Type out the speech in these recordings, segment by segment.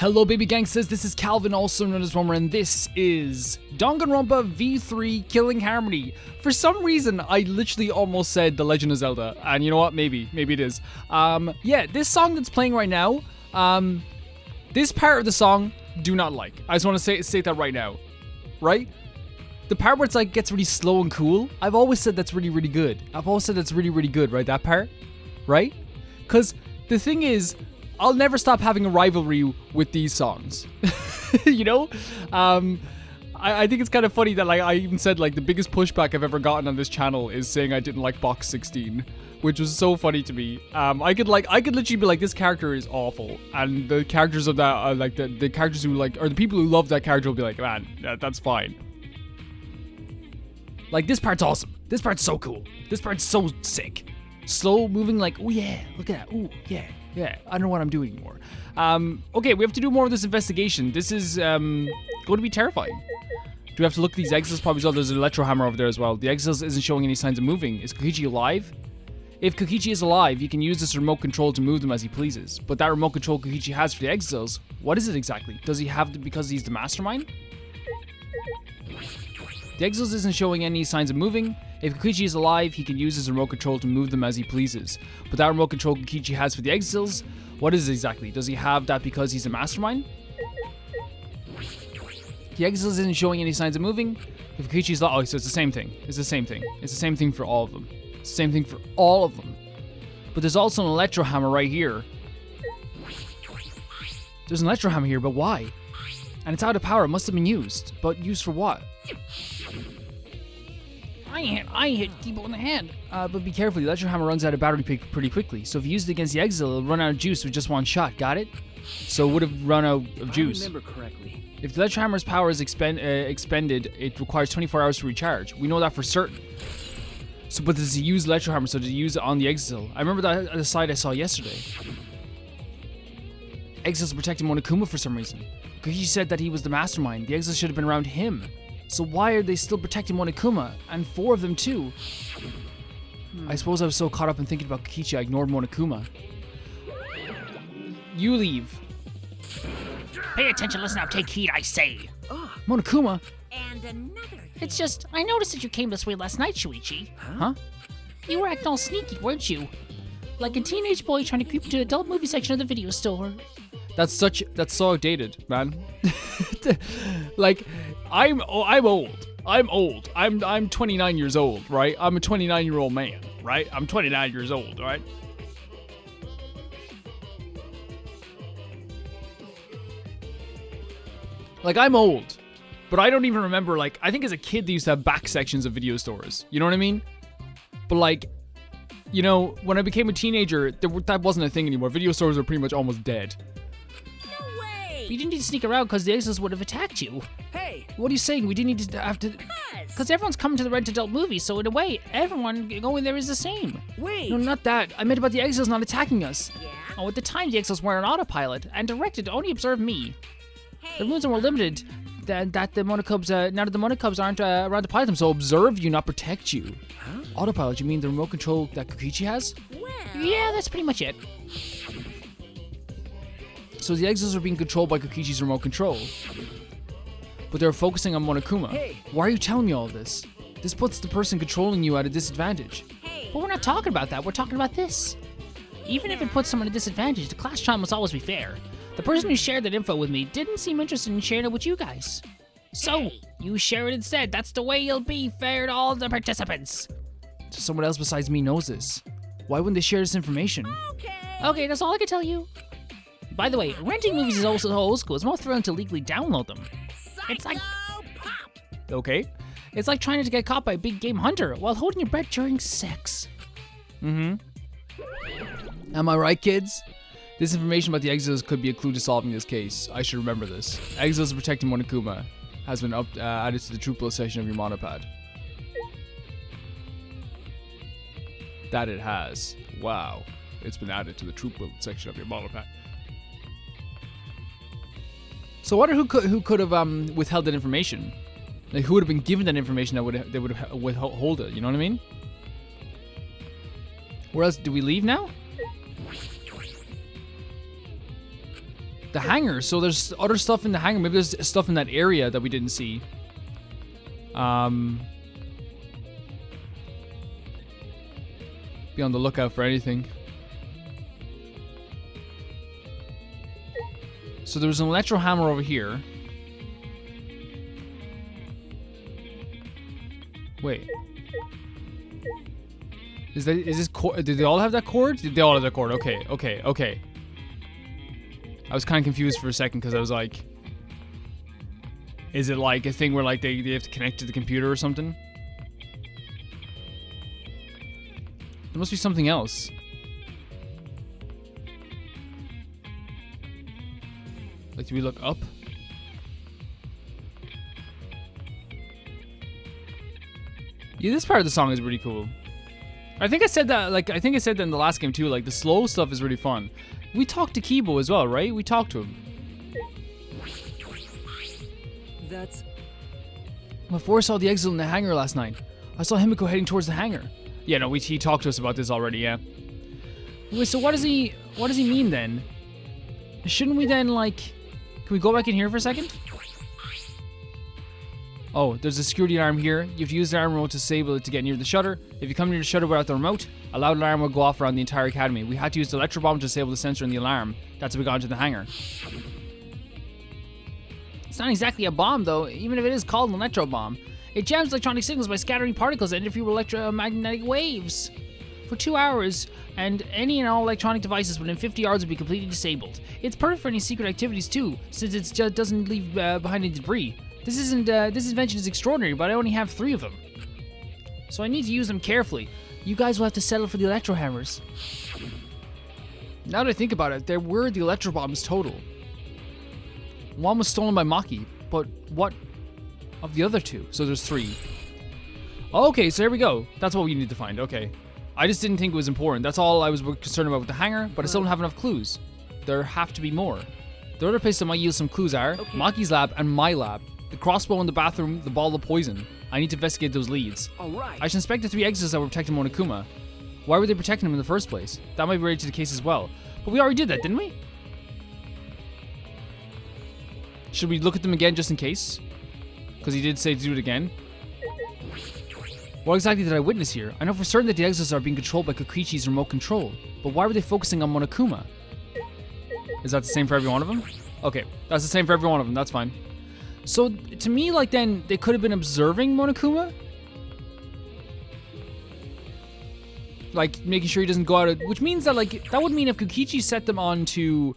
Hello baby gangsters, this is Calvin, also known as Romer, and this is Danganronpa V3 Killing Harmony. For some reason, I literally almost said The Legend of Zelda, and you know what, maybe it is. Yeah, this song that's playing right now, this part of the song, do not like. I just want to say that right now, right? The part where it's like gets really slow and cool, I've always said that's really good. I've always said that's really good, right? That part, right? Because the thing is, I'll never stop having a rivalry with these songs. You know? I think it's kind of funny that like I even said like the biggest pushback I've ever gotten on this channel is saying I didn't like Box 16, which was so funny to me. I could literally be like, this character is awful, and the characters of that like the characters who like, or the people who love that character will be like, man, that's fine. Like, this part's awesome. This part's so cool. This part's so sick. Slow moving, like, oh yeah, look at that. Ooh, yeah. Yeah, I don't know what I'm doing anymore. Okay, we have to do more of this investigation. This is going to be terrifying. Do we have to look at these exils? Probably so. There's an electro hammer over there as well. The exils isn't showing any signs of moving. Is Kokichi alive? If Kokichi is alive, he can use this remote control to move them as he pleases. But that remote control Kokichi has for the exils, what is it exactly? Does he have it because he's the mastermind? The exils isn't showing any signs of moving. If Kokichi is alive, he can use his remote control to move them as he pleases. But that remote control Kokichi has for the exils, what is it exactly? Does he have that because he's a mastermind? The exils isn't showing any signs of moving. If Kokichi is alive, oh, so it's the same thing. It's the same thing. It's the same thing for all of them. It's the same thing for all of them. But there's also an electro hammer right here. There's an electro hammer here, but why? And it's out of power. It must have been used. But used for what? I hit Kibo in the hand. But be careful, the electro hammer runs out of battery pretty quickly. So if you use it against the exil, it'll run out of juice with just one shot. Got it? So it would have run out of juice. I remember correctly. If the electro hammer's power is expended, it requires 24 hours to recharge. We know that for certain. So, but does he use electro hammer? So does he use it on the exil? I remember that at the slide I saw yesterday. Exil's protecting Monokuma for some reason. Kokichi said that he was the mastermind. The exil should have been around him. So why are they still protecting Monokuma? And 4 of them too? I suppose I was so caught up in thinking about Kokichi, I ignored Monokuma. You leave. Pay attention, listen up, take heed, I say. Monokuma? And another thing. It's just, I noticed that you came this way last night, Shuichi. Huh? You were acting all sneaky, weren't you? Like a teenage boy trying to creep into the adult movie section of the video store. That's so outdated, man. Like, I'm old. I'm 29 years old, right? I'm a 29-year-old man, right? I'm 29 years old, right? Like, I'm old, but I don't even remember, like, I think as a kid they used to have back sections of video stores. You know what I mean? But like, you know, when I became a teenager, that wasn't a thing anymore. Video stores are pretty much almost dead. You didn't need to sneak around because the exils would have attacked you. Hey! What are you saying? We didn't need to have to... Because everyone's coming to the Red Adult movie, so in a way, everyone going there is the same. Wait! No, not that. I meant about the exils not attacking us. Yeah? Oh, at the time, the exils were on autopilot and directed to only observe me. The moons are more limited than that the Monokubs, now that the Monokubs aren't around to pilot them, so observe you, not protect you. Huh? Autopilot, you mean the remote control that Kokichi has? Well... Yeah, that's pretty much it. So the exils are being controlled by Kokichi's remote control. But they're focusing on Monokuma. Hey. Why are you telling me all this? This puts the person controlling you at a disadvantage. But we're not talking about that, we're talking about this. Even if it puts someone at a disadvantage, the class trial must always be fair. The person who shared that info with me didn't seem interested in sharing it with you guys. So, you share it instead. That's the way it'll be, fair to all the participants. So someone else besides me knows this. Why wouldn't they share this information? Okay, that's all I can tell you. By the way, renting movies is also old school. It's more thrilling to legally download them. It's like... Okay. It's like trying to get caught by a big game hunter while holding your breath during sex. Am I right, kids? This information about the exils could be a clue to solving this case. I should remember this. Exils protecting Monokuma has been added to the troop list section of your monopad. That it has. Wow. It's been added to the troop list section of your monopad. So I wonder who could have withheld that information. Like, who would have been given that information that they would have withhold it, you know what I mean? Where else do we leave now? The hangar. So there's other stuff in the hangar. Maybe there's stuff in that area that we didn't see. Be on the lookout for anything. So there was an electro hammer over here. Wait. Is this cord? Did they all have that cord? Did they all have that cord? Okay. I was kind of confused for a second because I was like, is it like a thing where like they have to connect to the computer or something? There must be something else. Like, do we look up? Yeah, this part of the song is really cool. I think I said that, like, in the last game too, like, the slow stuff is really fun. We talked to Kibo as well, right? We talked to him. Before I saw the exit in the hangar last night, I saw Himiko heading towards the hangar. Yeah, no, he talked to us about this already, yeah. Wait, so what does he mean then? Shouldn't we then, like, can we go back in here for a second? Oh, there's a security alarm here. You have to use the alarm remote to disable it to get near the shutter. If you come near the shutter without the remote, a loud alarm will go off around the entire academy. We had to use the electro bomb to disable the sensor in the alarm. That's how we got into the hangar. It's not exactly a bomb, though, even if it is called an electro bomb. It jams electronic signals by scattering particles that interfere with electromagnetic waves. For 2 hours, and any and all electronic devices within 50 yards will be completely disabled. It's perfect for any secret activities, too, since it just doesn't leave behind any debris. This invention is extraordinary, but I only have 3 of them. So I need to use them carefully. You guys will have to settle for the electro hammers. Now that I think about it, there were the electro bombs total. One was stolen by Maki, but what of the other 2? So there's 3. Okay, so here we go. That's what we need to find, okay. I just didn't think it was important. That's all I was concerned about with the hangar, but I still don't have enough clues. There have to be more. The other places that might yield some clues are Maki's lab and my lab. The crossbow in the bathroom, the ball of poison. I need to investigate those leads. Alright. I should inspect the 3 exits that were protecting Monokuma. Why were they protecting him in the first place? That might be related to the case as well. But we already did that, didn't we? Should we look at them again just in case? Because he did say to do it again. What exactly did I witness here? I know for certain that the exits are being controlled by Kokichi's remote control. But why were they focusing on Monokuma? Is that the same for every one of them? Okay, that's the same for every one of them. That's fine. So, to me, like, then, they could have been observing Monokuma? Like, making sure he doesn't go out of... Which means that, like, that would mean if Kokichi set them on to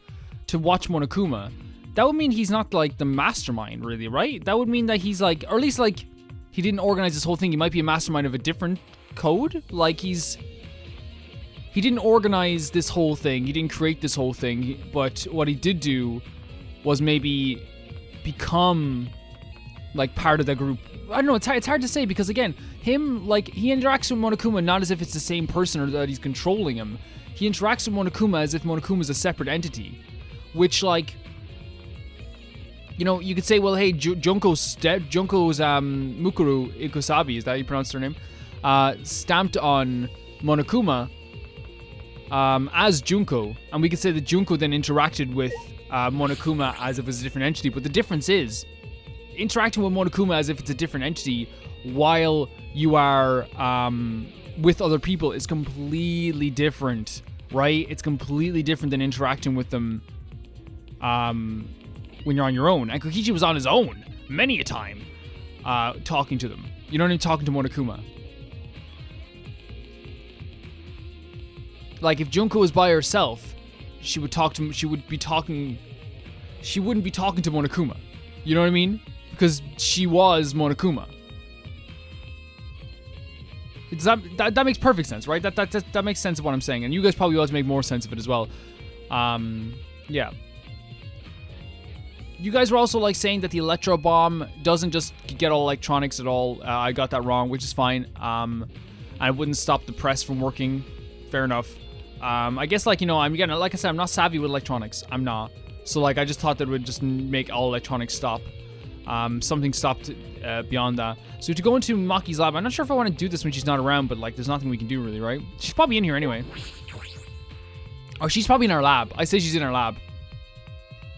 watch Monokuma, that would mean he's not, like, the mastermind, really, right? That would mean that he's, like... Or at least, like, he didn't organize this whole thing. He might be a mastermind of a different code. Like, he didn't organize this whole thing. He didn't create this whole thing. But what he did do was maybe... become like part of the group. I don't know, it's hard to say because again, him, like, he interacts with Monokuma not as if it's the same person or that he's controlling him. He interacts with Monokuma as if Monokuma is a separate entity, which, like, you know, you could say, well, hey, Junko's Mukuru Ikusabi, is that how you pronounce her name? Stamped on Monokuma as Junko, and we could say that Junko then interacted with Monokuma as if it's a different entity, but the difference is interacting with Monokuma as if it's a different entity while you are with other people is completely different, right? It's completely different than interacting with them when you're on your own. And Kokichi was on his own many a time talking to them. You know what I mean? Talking to Monokuma. Like, if Junko was by herself, she wouldn't be talking to Monokuma. You know what I mean? Because she was Monokuma. That makes perfect sense, right? That makes sense of what I'm saying. And you guys probably always make more sense of it as well. Yeah. You guys were also, like, saying that the electro bomb doesn't just get all electronics at all. I got that wrong, which is fine. I wouldn't stop the press from working. Fair enough. I guess, like, you know, again, like I said, I'm not savvy with electronics. I'm not. So, like, I just thought that it would just make all electronics stop. Something stopped beyond that. So to go into Maki's lab, I'm not sure if I want to do this when she's not around, but, like, there's nothing we can do really, right? She's probably in here anyway. Or she's probably in our lab. I say she's in our lab.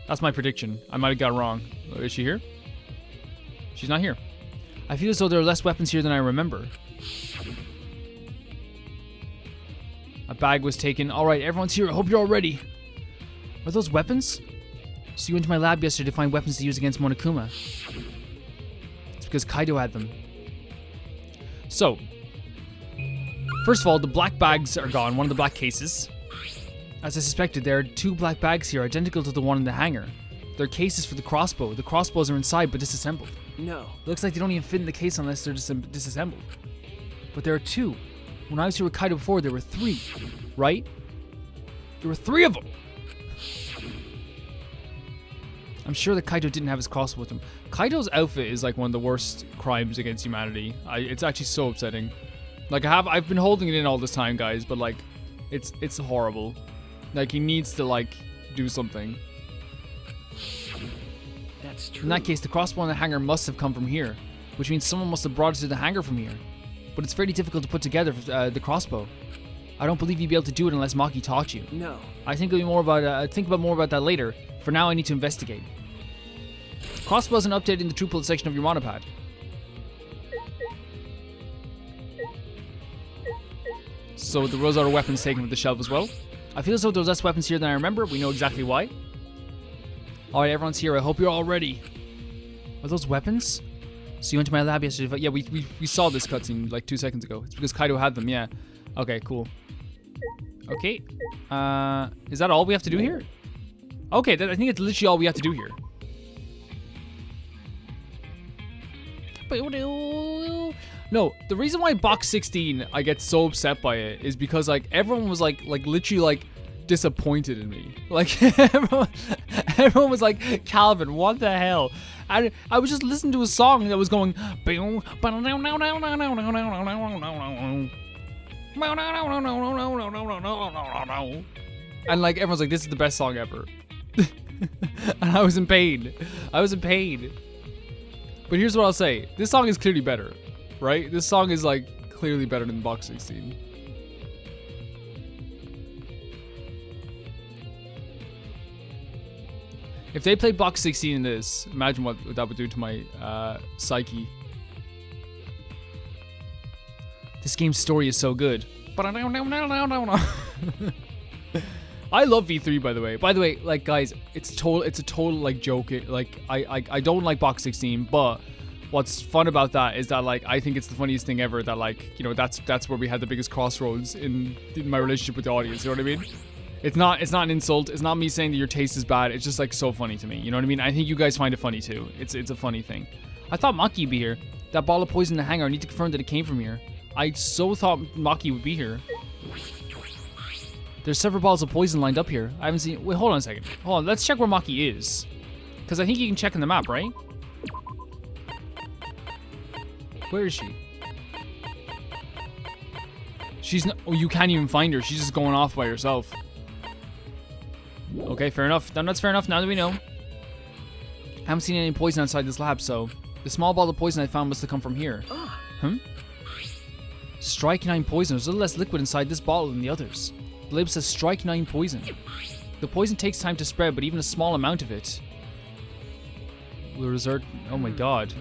That's my prediction. I might have got it wrong. Is she here? She's not here. I feel as though there are less weapons here than I remember. A bag was taken. Alright, everyone's here. I hope you're all ready. Are those weapons? So you went to my lab yesterday to find weapons to use against Monokuma. It's because Kaido had them. So, first of all, the black bags are gone. One of the black cases. As I suspected, there are 2 black bags here, identical to the one in the hangar. They're cases for the crossbow. The crossbows are inside, but disassembled. No. It looks like they don't even fit in the case unless they're disassembled. But there are 2. When I was here with Kaido before, there were 3. Right? There were 3 of them! I'm sure that Kaido didn't have his crossbow with him. Kaido's outfit is like one of the worst crimes against humanity. It's actually so upsetting. Like I've been holding it in all this time, guys, but like, it's horrible. Like he needs to like do something. That's true. In that case, the crossbow in the hangar must have come from here, which means someone must have brought it to the hangar from here. But it's fairly difficult to put together the crossbow. I don't believe you'd be able to do it unless Maki taught you. No. I think it'll be more about think about more about that later. For now, I need to investigate. Crossbow isn't updated in the true bullet section of your monopad. So those are weapons taken from the shelf as well. I feel as though there's less weapons here than I remember. We know exactly why. Alright, everyone's here. I hope you're all ready. Are those weapons? So you went to my lab yesterday. Yeah, we saw this cutscene like 2 seconds ago. It's because Kaido had them, yeah. Okay, cool. Okay. Is that all we have to do here? Okay, I think it's literally all we have to do here. No, the reason why box 16 I get so upset by it is because like everyone was like literally like disappointed in me. Like everyone was like, Calvin, what the hell? And I was just listening to a song that was going and like everyone's like, this is the best song ever. And I was in pain. But here's what I'll say. This song is clearly better, right? This song is like clearly better than box 16. If they played box 16 in this, imagine what that would do to my psyche. This game's story is so good. I love V3, by the way. By the way, like guys, it's a total like joke. Like I don't like box 16, but what's fun about that is that like I think it's the funniest thing ever. That like, you know, that's where we had the biggest crossroads in my relationship with the audience. You know what I mean? It's not an insult. It's not me saying that your taste is bad. It's just like so funny to me. You know what I mean? I think you guys find it funny too. It's a funny thing. I thought Maki would be here. That ball of poison in the hangar. I need to confirm that it came from here. I so thought Maki would be here. There's several balls of poison lined up here. I haven't seen... Wait, hold on a second. Hold on, let's check where Maki is. Because I think you can check on the map, right? Where is she? She's not... Oh, you can't even find her. She's just going off by herself. Okay, fair enough. That's fair enough now that we know. I haven't seen any poison outside this lab, so... The small ball of poison I found must have come from here. Strychnine poison. There's a little less liquid inside this bottle than the others. The label says strychnine poison. The poison takes time to spread, but even a small amount of it will result... Oh my god.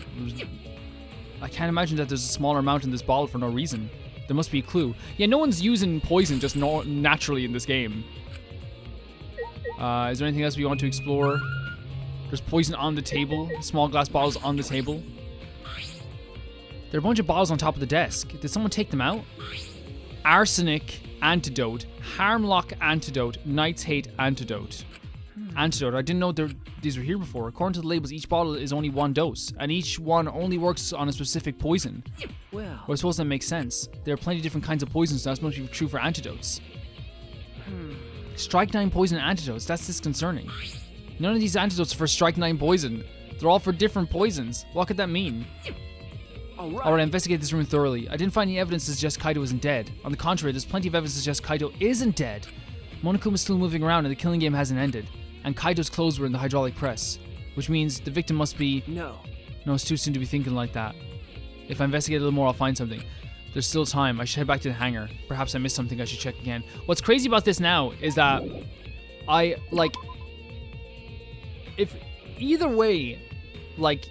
I can't imagine that there's a smaller amount in this bottle for no reason. There must be a clue. Yeah, no one's using poison just naturally in this game. Is there anything else we want to explore? There's poison on the table. Small glass bottles on the table. There are a bunch of bottles on top of the desk. Did someone take them out? Arsenic antidote, Harmlock antidote, Knight's Hate antidote. Antidote. I didn't know these were here before. According to the labels, each bottle is only 1 dose, and each one only works on a specific poison. Well, I suppose that makes sense. There are plenty of different kinds of poisons, so that's must be true for antidotes. Strychnine poison antidotes. That's disconcerting. None of these antidotes are for strychnine poison. They're all for different poisons. What could that mean? Alright, investigate this room thoroughly. I didn't find any evidence to suggest Kaido isn't dead. On the contrary, there's plenty of evidence to suggest Kaido isn't dead. Monokuma's still moving around and the killing game hasn't ended. And Kaido's clothes were in the hydraulic press. Which means the victim must be... No, it's too soon to be thinking like that. If I investigate a little more, I'll find something. There's still time. I should head back to the hangar. Perhaps I missed something I should check again. What's crazy about this now is that if either way, like,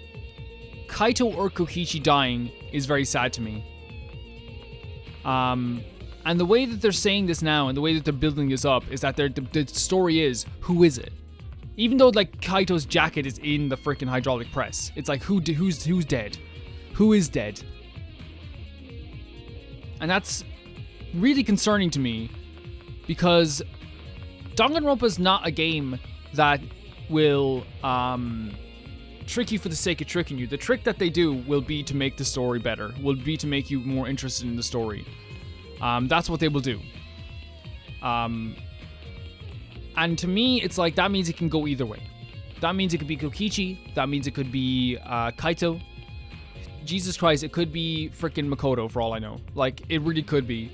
Kaito or Kokichi dying is very sad to me. And the way that they're saying this now and the way that they're building this up is that the story is, who is it? Even though, like, Kaito's jacket is in the freaking hydraulic press, it's like, who's dead? Who is dead? And that's really concerning to me, because Danganronpa is not a game that will trick you for the sake of tricking you. The trick that they do will be to make the story better, will be to make you more interested in the story. That's what they will do. And to me, it's like, that means it can go either way. That means it could be Kokichi. That means it could be Kaito. Jesus Christ, it could be freaking Makoto for all I know. Like, it really could be.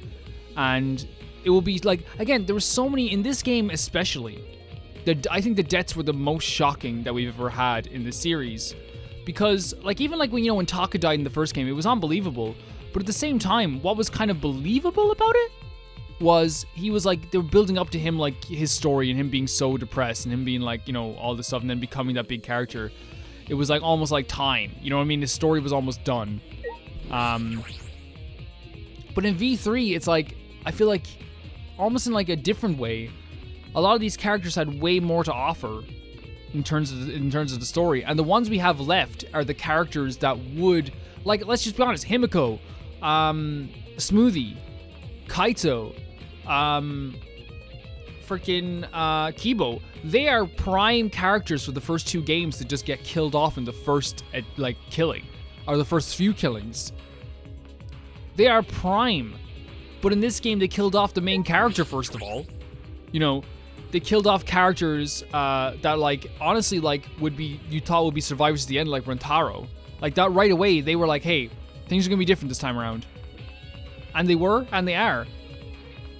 And it will be like, again, there were so many in this game especially. I think the deaths were the most shocking that we've ever had in the series. Because, like, even like when, when Taka died in the first game, it was unbelievable. But at the same time, what was kind of believable about it was he was like, they were building up to him, like, his story and him being so depressed and him being like, all this stuff and then becoming that big character. It was like almost like time. You know what I mean? The story was almost done. But in V3, it's like, I feel like almost in like a different way, a lot of these characters had way more to offer in terms of the story. And the ones we have left are the characters that would, like, let's just be honest, Himiko, Smoothie, Kaito, Kibo, they are prime characters for the first two games to just get killed off in the first, killing, or the first few killings. They are prime. But in this game, they killed off the main character, first of all. They killed off characters that, like, honestly, like, you thought would be survivors at the end, like Rentaro. Like, that right away, they were like, hey, things are gonna be different this time around. And they were, and they are.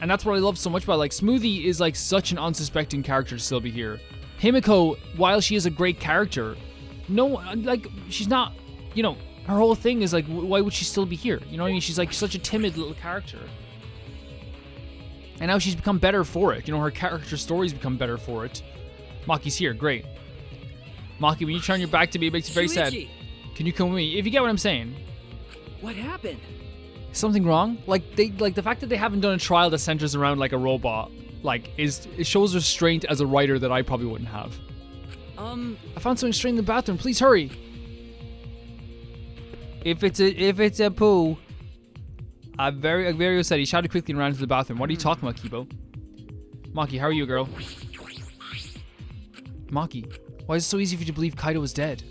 And that's what I love so much about it. Like, Smoothie is like such an unsuspecting character to still be here. Himiko, while she is a great character, she's not, her whole thing is like, why would she still be here? You know what I mean? She's like such a timid little character. And now she's become better for it. Her character story's become better for it. Maki's here, great. Maki, when you turn your back to me, it makes me very sad. Can you come with me? If you get what I'm saying. What happened? Is something wrong? Like, the fact that they haven't done a trial that centers around like a robot, like, it shows restraint as a writer that I probably wouldn't have. I found something strange in the bathroom. Please hurry. If it's a poo. I'm very upset. He shouted quickly and ran to the bathroom. What are you talking about, Kibo? Maki, how are you, girl? Maki, why is it so easy for you to believe Kaito was dead?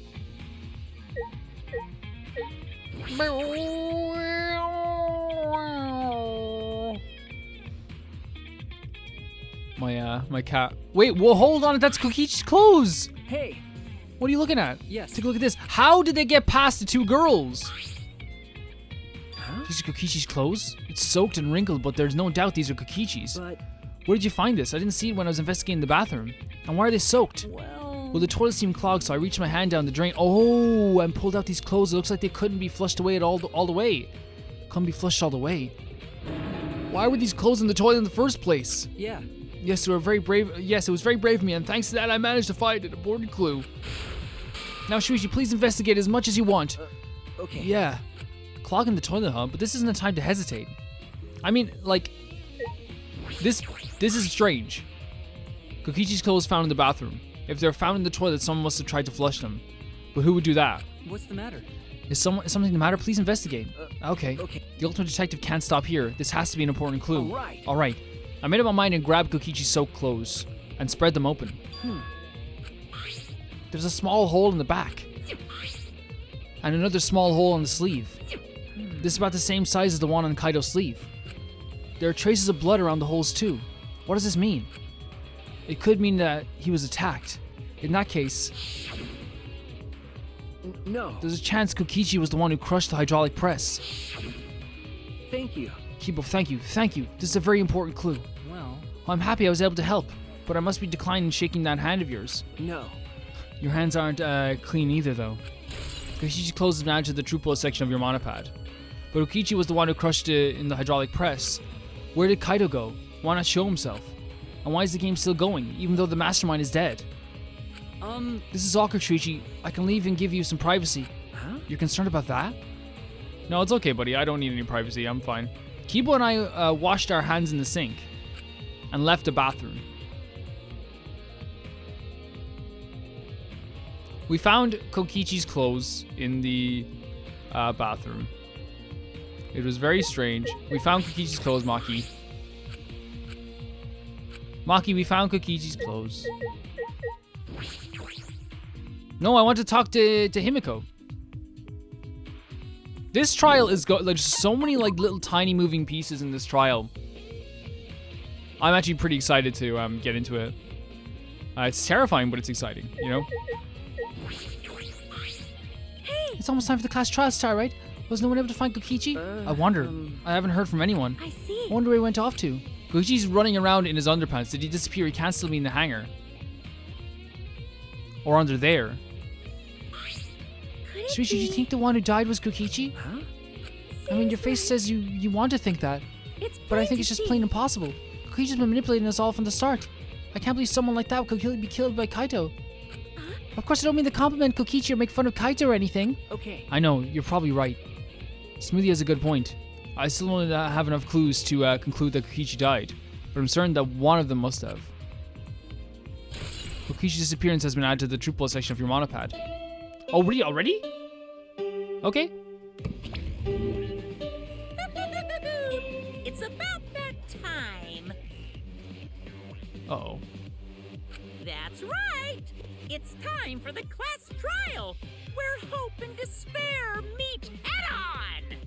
My cat. Wait, well, hold on. That's Kokichi's clothes. Hey. What are you looking at? Yes. Take a look at this. How did they get past the two girls? Huh? These are Kokichi's clothes? It's soaked and wrinkled, but there's no doubt these are Kokichi's. But... Where did you find this? I didn't see it when I was investigating the bathroom. And why are they soaked? Well, the toilet seemed clogged, so I reached my hand down the drain. Oh, and pulled out these clothes. It looks like they couldn't be flushed away all the way. Couldn't be flushed all the way. Why were these clothes in the toilet in the first place? Yeah. Yes, they were very brave. Yes, it was very brave of me, and thanks to that, I managed to find an important clue. Now, Shuichi, please investigate as much as you want. Okay. Yeah. Clogging the toilet, huh? But this isn't a time to hesitate. I mean, like, this is strange. Kokichi's clothes found in the bathroom. If they're found in the toilet, someone must have tried to flush them. But who would do that? What's the matter? Is something the matter? Please investigate. Okay. Okay. The ultimate detective can't stop here. This has to be an important clue. All right. I made up my mind and grabbed Kokichi's soaked clothes and spread them open. There's a small hole in the back. And another small hole on the sleeve. This is about the same size as the one on Kaito's sleeve. There are traces of blood around the holes too. What does this mean? It could mean that he was attacked. In that case, no. There's a chance Kokichi was the one who crushed the hydraulic press. Thank you. Kibo, thank you. This is a very important clue. Well, I'm happy I was able to help, but I must be declining shaking that hand of yours. no. Your hands aren't clean either, though. Kokichi's clothes have managed to the true section of your monopad. But Kokichi was the one who crushed it in the hydraulic press. Where did Kaito go? Why not show himself? And why is the game still going, even though the mastermind is dead? This is awkward, Shuichi. I can leave and give you some privacy. Huh? You're concerned about that? No, it's okay, buddy. I don't need any privacy. I'm fine. Kibo and I washed our hands in the sink and left the bathroom. We found Kokichi's clothes in the bathroom. It was very strange. We found Kokichi's clothes, Maki. Maki, we found Kokichi's clothes. No, I want to talk to Himiko. This trial is there's so many like little tiny moving pieces in this trial. I'm actually pretty excited to get into it. It's terrifying, but it's exciting, you know? It's almost time for the class trial to start, right? Was no one able to find Kokichi? I wonder. I haven't heard from anyone. I see. I wonder where he went off to. Kokichi's running around in his underpants. Did he disappear? He can't still be in the hangar. Or under there. Could it Shuichi, do you be? think the one who died was Kokichi? Huh? I mean, your face says you want to think that, It's but I plain think to it's just see. plain impossible. Kokichi's been manipulating us all from the start. I can't believe someone like that could be killed by Kaito. Of course, I don't mean to compliment Kokichi or make fun of Kaito or anything. Okay. I know, you're probably right. Smoothie has a good point. I still don't have enough clues to conclude that Kokichi died, but I'm certain that one of them must have. Kokichi's disappearance has been added to the true plus section of your monopad. Oh, really? Already? Okay. It's about that time. Uh-oh. That's right. It's time for the class trial, where hope and despair meet head-on.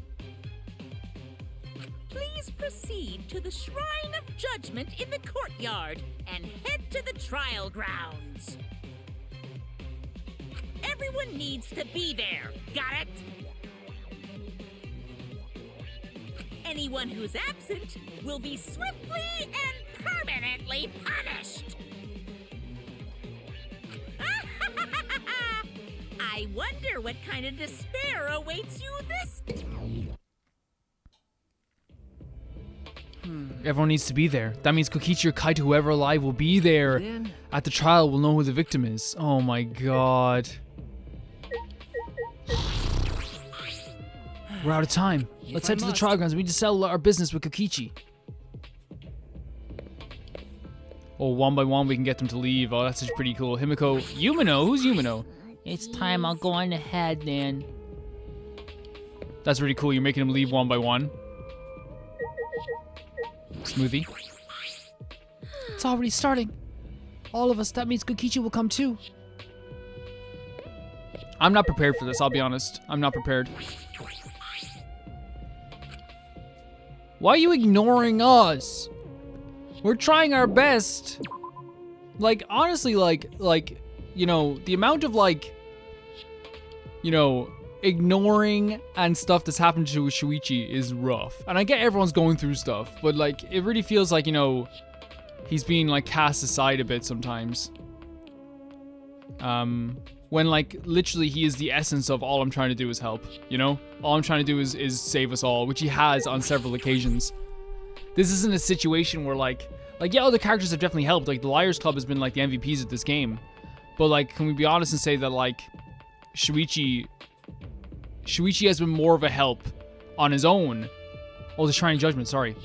Please proceed to the Shrine of Judgment in the courtyard and head to the trial grounds. Everyone needs to be there. Got it? Anyone who's absent will be swiftly and permanently punished. I wonder what kind of despair awaits you this time. Everyone needs to be there. That means Kokichi or Kaito, whoever alive, will be there. Then At the trial, we'll know who the victim is. Oh my god. We're out of time. Let's head to the must. trial grounds. We need to settle our business with Kokichi. Oh, one by one we can get them to leave. Oh, that's just pretty cool. Himiko. Yumino? Who's Yumino? It's time I'll go on ahead then. That's really cool. You're making them leave one by one. Smoothie. It's already starting. All of us. That means Kokichi will come too. I'm not prepared for this, I'll be honest. I'm not prepared. Why are you ignoring us? We're trying our best. Like, honestly, like, you know, the amount of, like, you know, ignoring and stuff that's happened to Shuichi is rough. And I get everyone's going through stuff, but, like, it really feels like, you know, he's being, like, cast aside a bit sometimes. When, like, literally he is the essence of all I'm trying to do is help, you know? All I'm trying to do is save us all, which he has on several occasions. This isn't a situation where, like, yeah, other characters have definitely helped. Like, the Liars Club has been, like, the MVPs of this game. But, like, can we be honest and say that, like, Shuichi has been more of a help on his own. Oh, the Shrine of Judgment, sorry.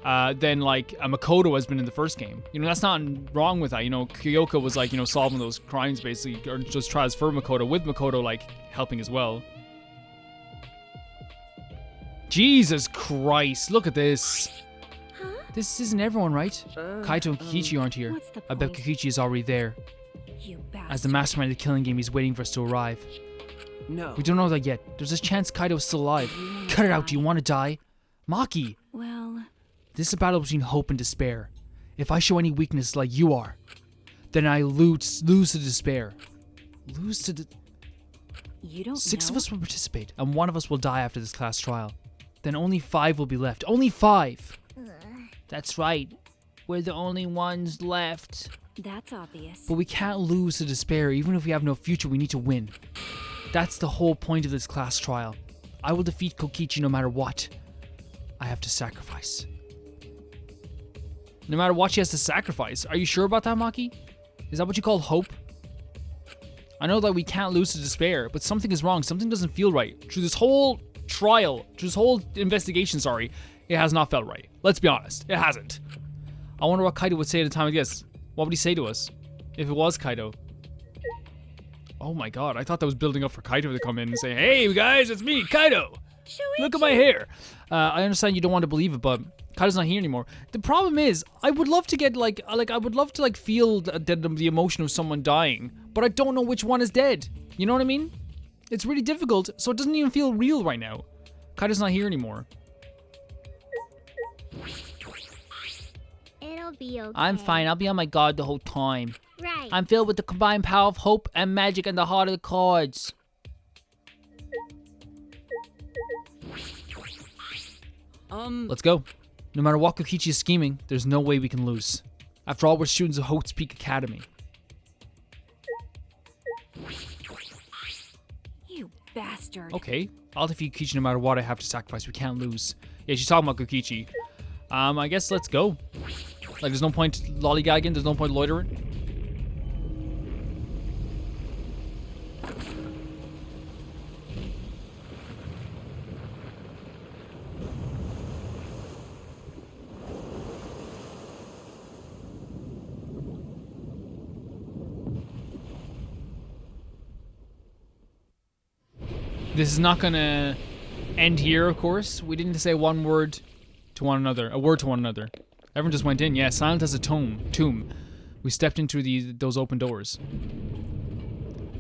Than, like, a Makoto has been in the first game. You know, that's not wrong with that. You know, Kyoka was, like, you know, solving those crimes, basically, or just tries for Makoto, with Makoto, like, helping as well. Jesus Christ, look at this. Huh? This isn't everyone, right? Kaito and Kokichi aren't here. What's the I bet point? Kokichi is already there. You As the bastard. mastermind of the killing game, he's waiting for us to arrive. no. We don't know that yet. There's a chance Kaito is still alive. Cut it out, do you want to die? Maki! Well, This is a battle between hope and despair. If I show any weakness like you are, then I lose to despair. Lose to you don't Six know. of us will participate, and one of us will die after this class trial. Then only 5 will be left. Only 5! That's right. We're the only ones left. That's obvious. But we can't lose to despair. Even if we have no future, we need to win. That's the whole point of this class trial. I will defeat Kokichi no matter what. I have to sacrifice. No matter what she has to sacrifice. Are you sure about that, Maki? Is that what you call hope? I know that we can't lose to despair, but something is wrong. Something doesn't feel right. Through this whole trial, through this whole investigation, sorry, it has not felt right. Let's be honest, it hasn't. I wonder what Kaido would say at the time of this. What would he say to us if it was Kaido? Oh my god, I thought that was building up for Kaido to come in and say, hey guys, it's me, Kaido. Look at my hair. I understand you don't want to believe it, but Kaido's not here anymore. The problem is, I would love to get I would love to feel the emotion of someone dying, but I don't know which one is dead. You know what I mean? It's really difficult, so it doesn't even feel real right now. Kaido's not here anymore. It'll be okay. I'm fine. I'll be on my guard the whole time. Right. I'm filled with the combined power of hope and magic and the heart of the cards. Let's go. No matter what Kokichi is scheming, there's no way we can lose. After all, we're students of Hope's Peak Academy. You bastard. Okay, I'll defeat Kokichi no matter what I have to sacrifice. We can't lose. Yeah, she's talking about Kokichi. I guess let's go. Like, there's no point lollygagging. There's no point loitering. This is not gonna end here, of course. We didn't say one word to one another, a word to one another. Everyone just went in. Yeah, silent as a tomb. We stepped into those open doors.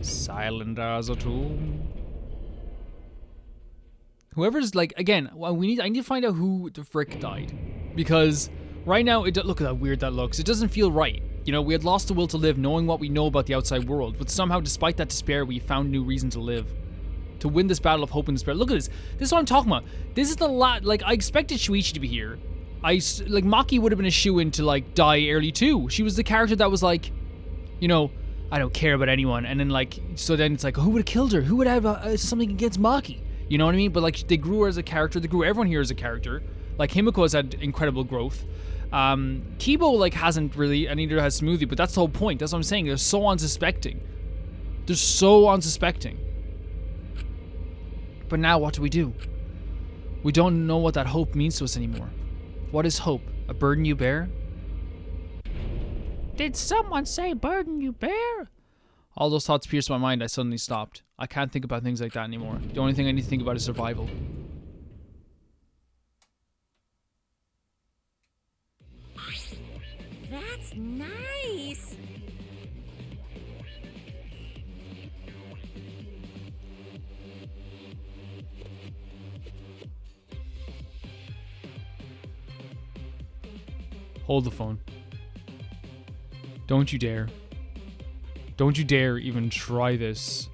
Silent as a tomb. Whoever's again, I need to find out who the frick died, because right now look at how weird that looks. It doesn't feel right. You know, we had lost the will to live, knowing what we know about the outside world, but somehow, despite that despair, we found new reason to live. To win this battle of hope and despair. Look at this. This is what I'm talking about. This is the lot. I expected Shuichi to be here. Maki would have been a shoo-in to die early too. She was the character that was you know, I don't care about anyone. And then so then it's who would have killed her? Who would have something against Maki? You know what I mean? But they grew her as a character. They grew everyone here as a character. Himiko has had incredible growth. Kibo hasn't really, and neither has Smoothie. But that's the whole point. That's what I'm saying. They're so unsuspecting. They're so unsuspecting. But now what do? We don't know what that hope means to us anymore. What is hope? A burden you bear? Did someone say burden you bear? All those thoughts pierced my mind. I suddenly stopped. I can't think about things like that anymore. The only thing I need to think about is survival. That's nice. Hold the phone. Don't you dare. Don't you dare even try this.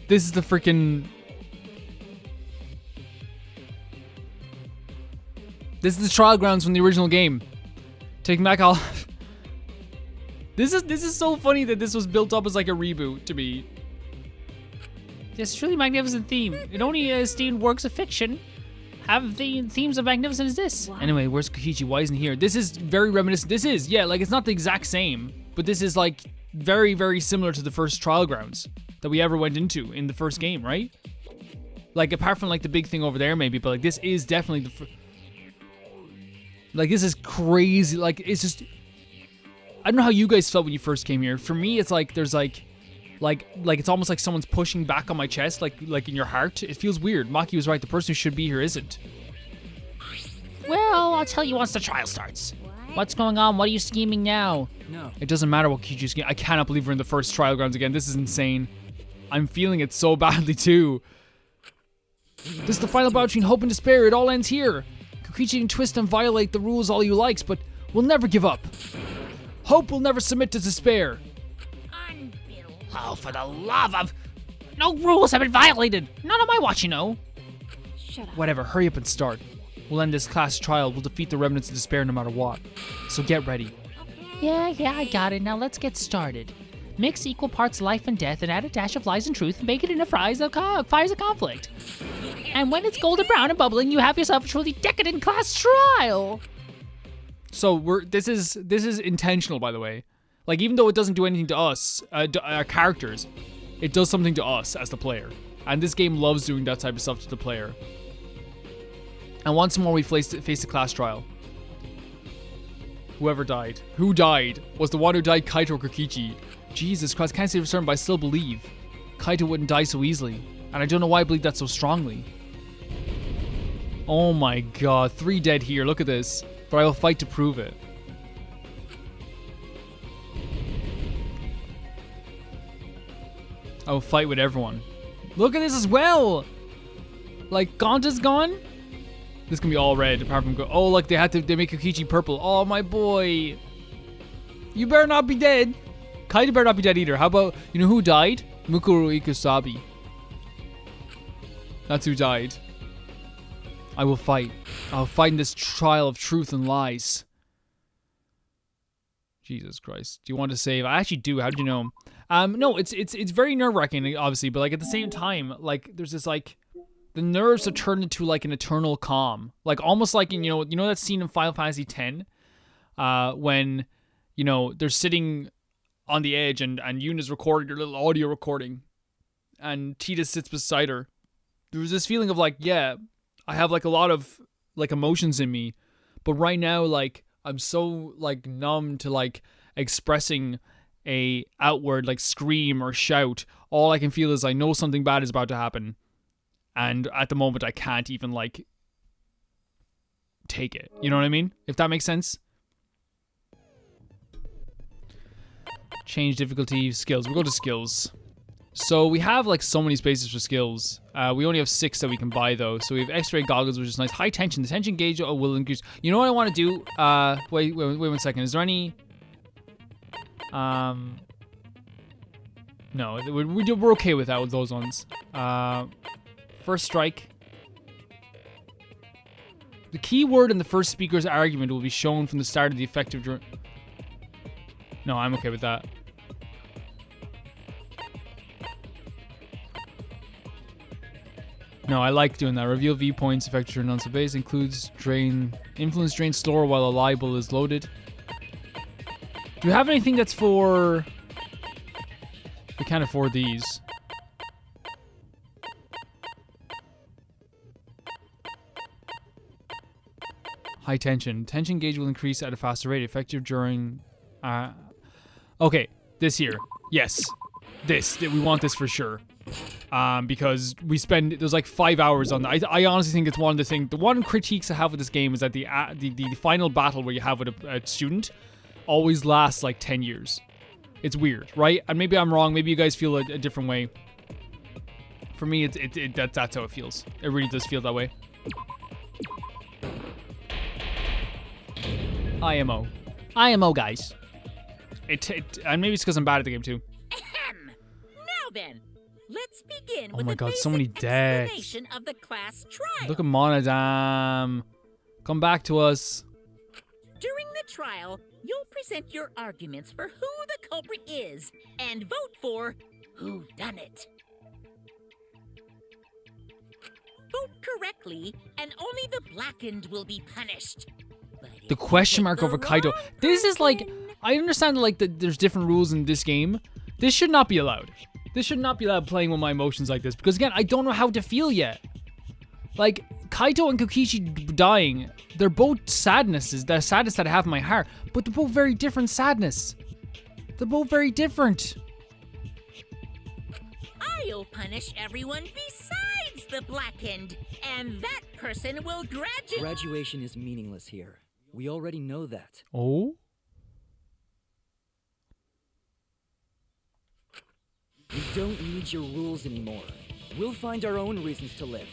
This is the freaking... This is the trial grounds from the original game. Taking back all... This is so funny that this was built up as a reboot to me. This truly magnificent theme. It only esteemed works of fiction have the themes of magnificent as this. What? Anyway, where's Kokichi? Why isn't he here? This is very reminiscent. This is, yeah, it's not the exact same, but this is very, very similar to the first trial grounds that we ever went into in the first game, right? Apart from the big thing over there maybe, but this is definitely the this is crazy. It's just, I don't know how you guys felt when you first came here. For me, it's there's it's almost like someone's pushing back on my chest, in your heart. It feels weird. Maki was right. The person who should be here isn't. Well, I'll tell you once the trial starts. What's going on? What are you scheming now? No. It doesn't matter what Kokichi's scheming. I cannot believe we're in the first trial grounds again. This is insane. I'm feeling it so badly too. This is the final battle between hope and despair. It all ends here. Kokichi can twist and violate the rules all he likes, but we'll never give up. Hope will never submit to despair. Oh, for the love of... No rules have been violated. None of my watch, you know. Shut up. Whatever, hurry up and start. We'll end this class trial. We'll defeat the remnants of despair no matter what. So get ready. Okay. Yeah, I got it. Now let's get started. Mix equal parts life and death and add a dash of lies and truth and bake it into fires of conflict. And when it's golden brown and bubbling, you have yourself a truly decadent class trial. So this is intentional, by the way. Like, even though it doesn't do anything to us, our characters, it does something to us as the player. And this game loves doing that type of stuff to the player. And once more, we face the class trial. Whoever died. Who died? Was the one who died Kaito or Kokichi? Jesus Christ, can't say for certain, but I still believe Kaito wouldn't die so easily. And I don't know why I believe that so strongly. Oh my god, 3 dead here, look at this. But I will fight to prove it. I will fight with everyone. Look at this as well! Like, Gonta's gone? This can be all red, apart from oh, like they make Kokichi purple. Oh my boy. You better not be dead. Kaito better not be dead either. How about, you know who died? Mukuro Ikusabi. That's who died. I will fight. I'll fight in this trial of truth and lies. Jesus Christ. Do you want to save? I actually do. How did you know? No, it's very nerve-wracking, obviously, but like at the same time, like there's this like the nerves are turned into like an eternal calm. Like almost like in, you know that scene in Final Fantasy X? When, you know, they're sitting on the edge and Yuna's recording her little audio recording and Tita sits beside her. There was this feeling of like, yeah, I have like a lot of like emotions in me, but right now like I'm so like numb to like expressing a outward like scream or shout. All I can feel is I know something bad is about to happen, and at the moment I can't even like take it. You know what I mean? If that makes sense. Change difficulty, skills. We'll go to skills. So we have like so many spaces for skills. We only have 6 that we can buy though. So we have X-ray goggles, which is nice. High tension. The tension gauge will increase. You know what I want to do? Wait 1 second. Is there any? No, we're okay with that with those ones. First strike. The key word in the first speaker's argument will be shown from the start of the effective. No, I'm okay with that. No, I like doing that. Reveal viewpoints, effective turn on base, includes influence drain slower while a libel is loaded. Do we have anything that's for... We can't afford these. High tension. Tension gauge will increase at a faster rate. Effective during... Okay, this here. Yes. We want this for sure. Because we spend, there's like 5 hours on that. I honestly think it's one of the things, the one critiques I have with this game is that the final battle where you have with a student always lasts like 10 years. It's weird, right? And maybe I'm wrong, maybe you guys feel a different way. For me, that's how it feels. It really does feel that way. IMO, guys. And maybe it's because I'm bad at the game too. Ahem. Now then, let's begin Oh with my a god, basic so many deaths. explanation of the class trial. Look at Monodam. Come back to us. During the trial, you'll present your arguments for who the culprit is and vote for who done it. Vote correctly, and only the blackened will be punished. But The if you question pick mark the over Kaito. wrong This is like, person- I understand like that there's different rules in this game. This should not be allowed. This should not be allowed playing with my emotions like this. Because again, I don't know how to feel yet. Like, Kaito and Kokichi dying, they're both sadnesses. They're sadness that I have in my heart. But they're both very different sadness. They're both very different. I'll punish everyone besides the blackened, and that person will graduate. Graduation is meaningless here. We already know that. Oh? We don't need your rules anymore. We'll find our own reasons to live.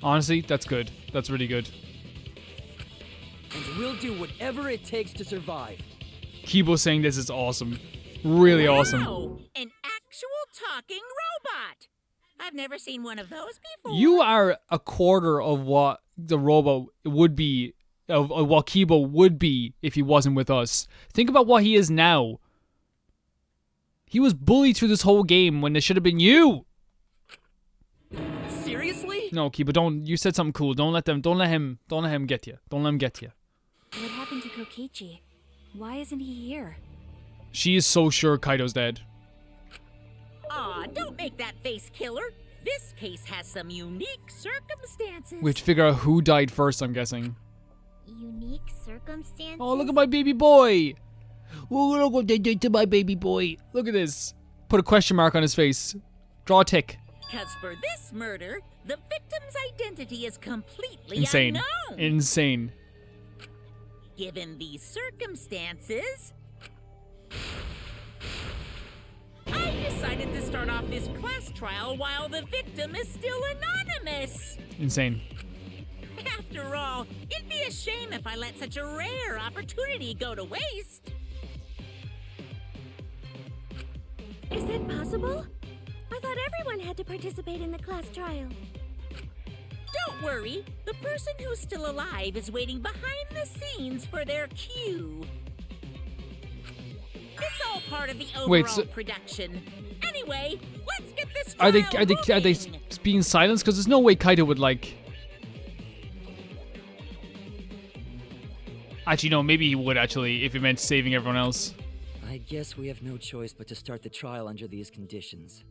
Honestly, that's good. That's really good. And we'll do whatever it takes to survive. Kibo saying this is awesome. Really awesome. Wow, an actual talking robot. I've never seen one of those before. You are a quarter of what the robot would be of what Kibo would be if he wasn't with us. Think about what he is now. He was bullied through this whole game when it should have been you. Seriously? No, Kibo, don't. You said something cool. Don't let him get you. Don't let him get you. What happened to Kokichi? Why isn't he here? She is so sure Kaido's dead. Aw, don't make that face, killer. This case has some unique circumstances. We have to figure out who died first, I'm guessing. Unique circumstances? Oh, look at my baby boy. Oh, look what they did to my baby boy. Look at this. Put a question mark on his face. Draw a tick. Because for this murder, the victim's identity is completely Insane. unknown. Insane. Given these circumstances, I decided to start off this class trial while the victim is still anonymous. Insane. After all, it'd be a shame if I let such a rare opportunity go to waste. Is that possible? I thought everyone had to participate in the class trial. Don't worry, the person who's still alive is waiting behind the scenes for their cue. It's all part of the overall production. Anyway, let's get this trial Are they moving. being silenced? Because there's no way Kaido would like. Actually, no. Maybe he would actually if it meant saving everyone else. I guess we have no choice but to start the trial under these conditions.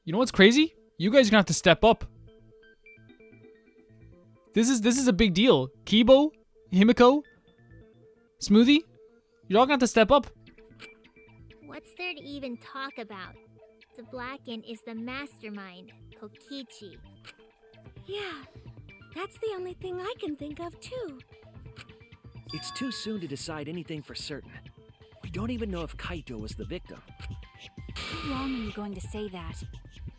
You know what's crazy? You guys are gonna have to step up. This is a big deal. Kibo, Himiko, Smoothie, you're all gonna have to step up. What's there to even talk about? The Blacken is the mastermind, Kokichi. Yeah, that's the only thing I can think of too. It's too soon to decide anything for certain. We don't even know if Kaito was the victim. How long are you going to say that?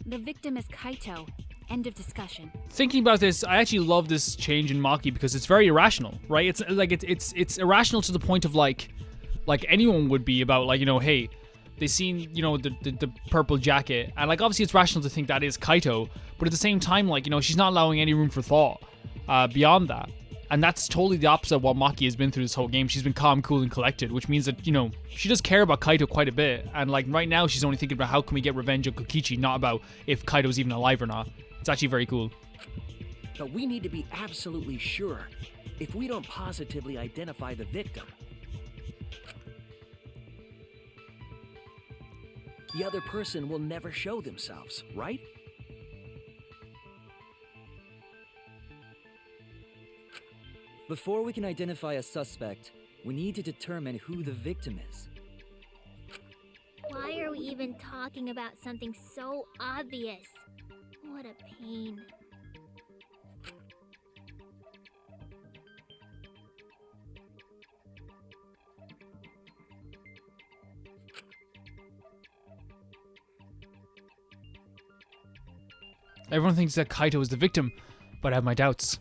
The victim is Kaito. End of discussion. Thinking about this, I actually love this change in Maki because it's very irrational, right? It's like it's irrational to the point of like anyone would be about like, you know, hey, they seen, you know, the purple jacket, and like obviously it's rational to think that is Kaito, but at the same time, like, you know, she's not allowing any room for thought beyond that. And that's totally the opposite of what Maki has been through this whole game. She's been calm, cool, and collected, which means that, you know, she does care about Kaito quite a bit. And like right now, she's only thinking about how can we get revenge on Kokichi, not about if Kaito's even alive or not. It's actually very cool. But we need to be absolutely sure. If we don't positively identify the victim, the other person will never show themselves, right? Before we can identify a suspect, we need to determine who the victim is. Why are we even talking about something so obvious? What a pain. Everyone thinks that Kaito is the victim, but I have my doubts.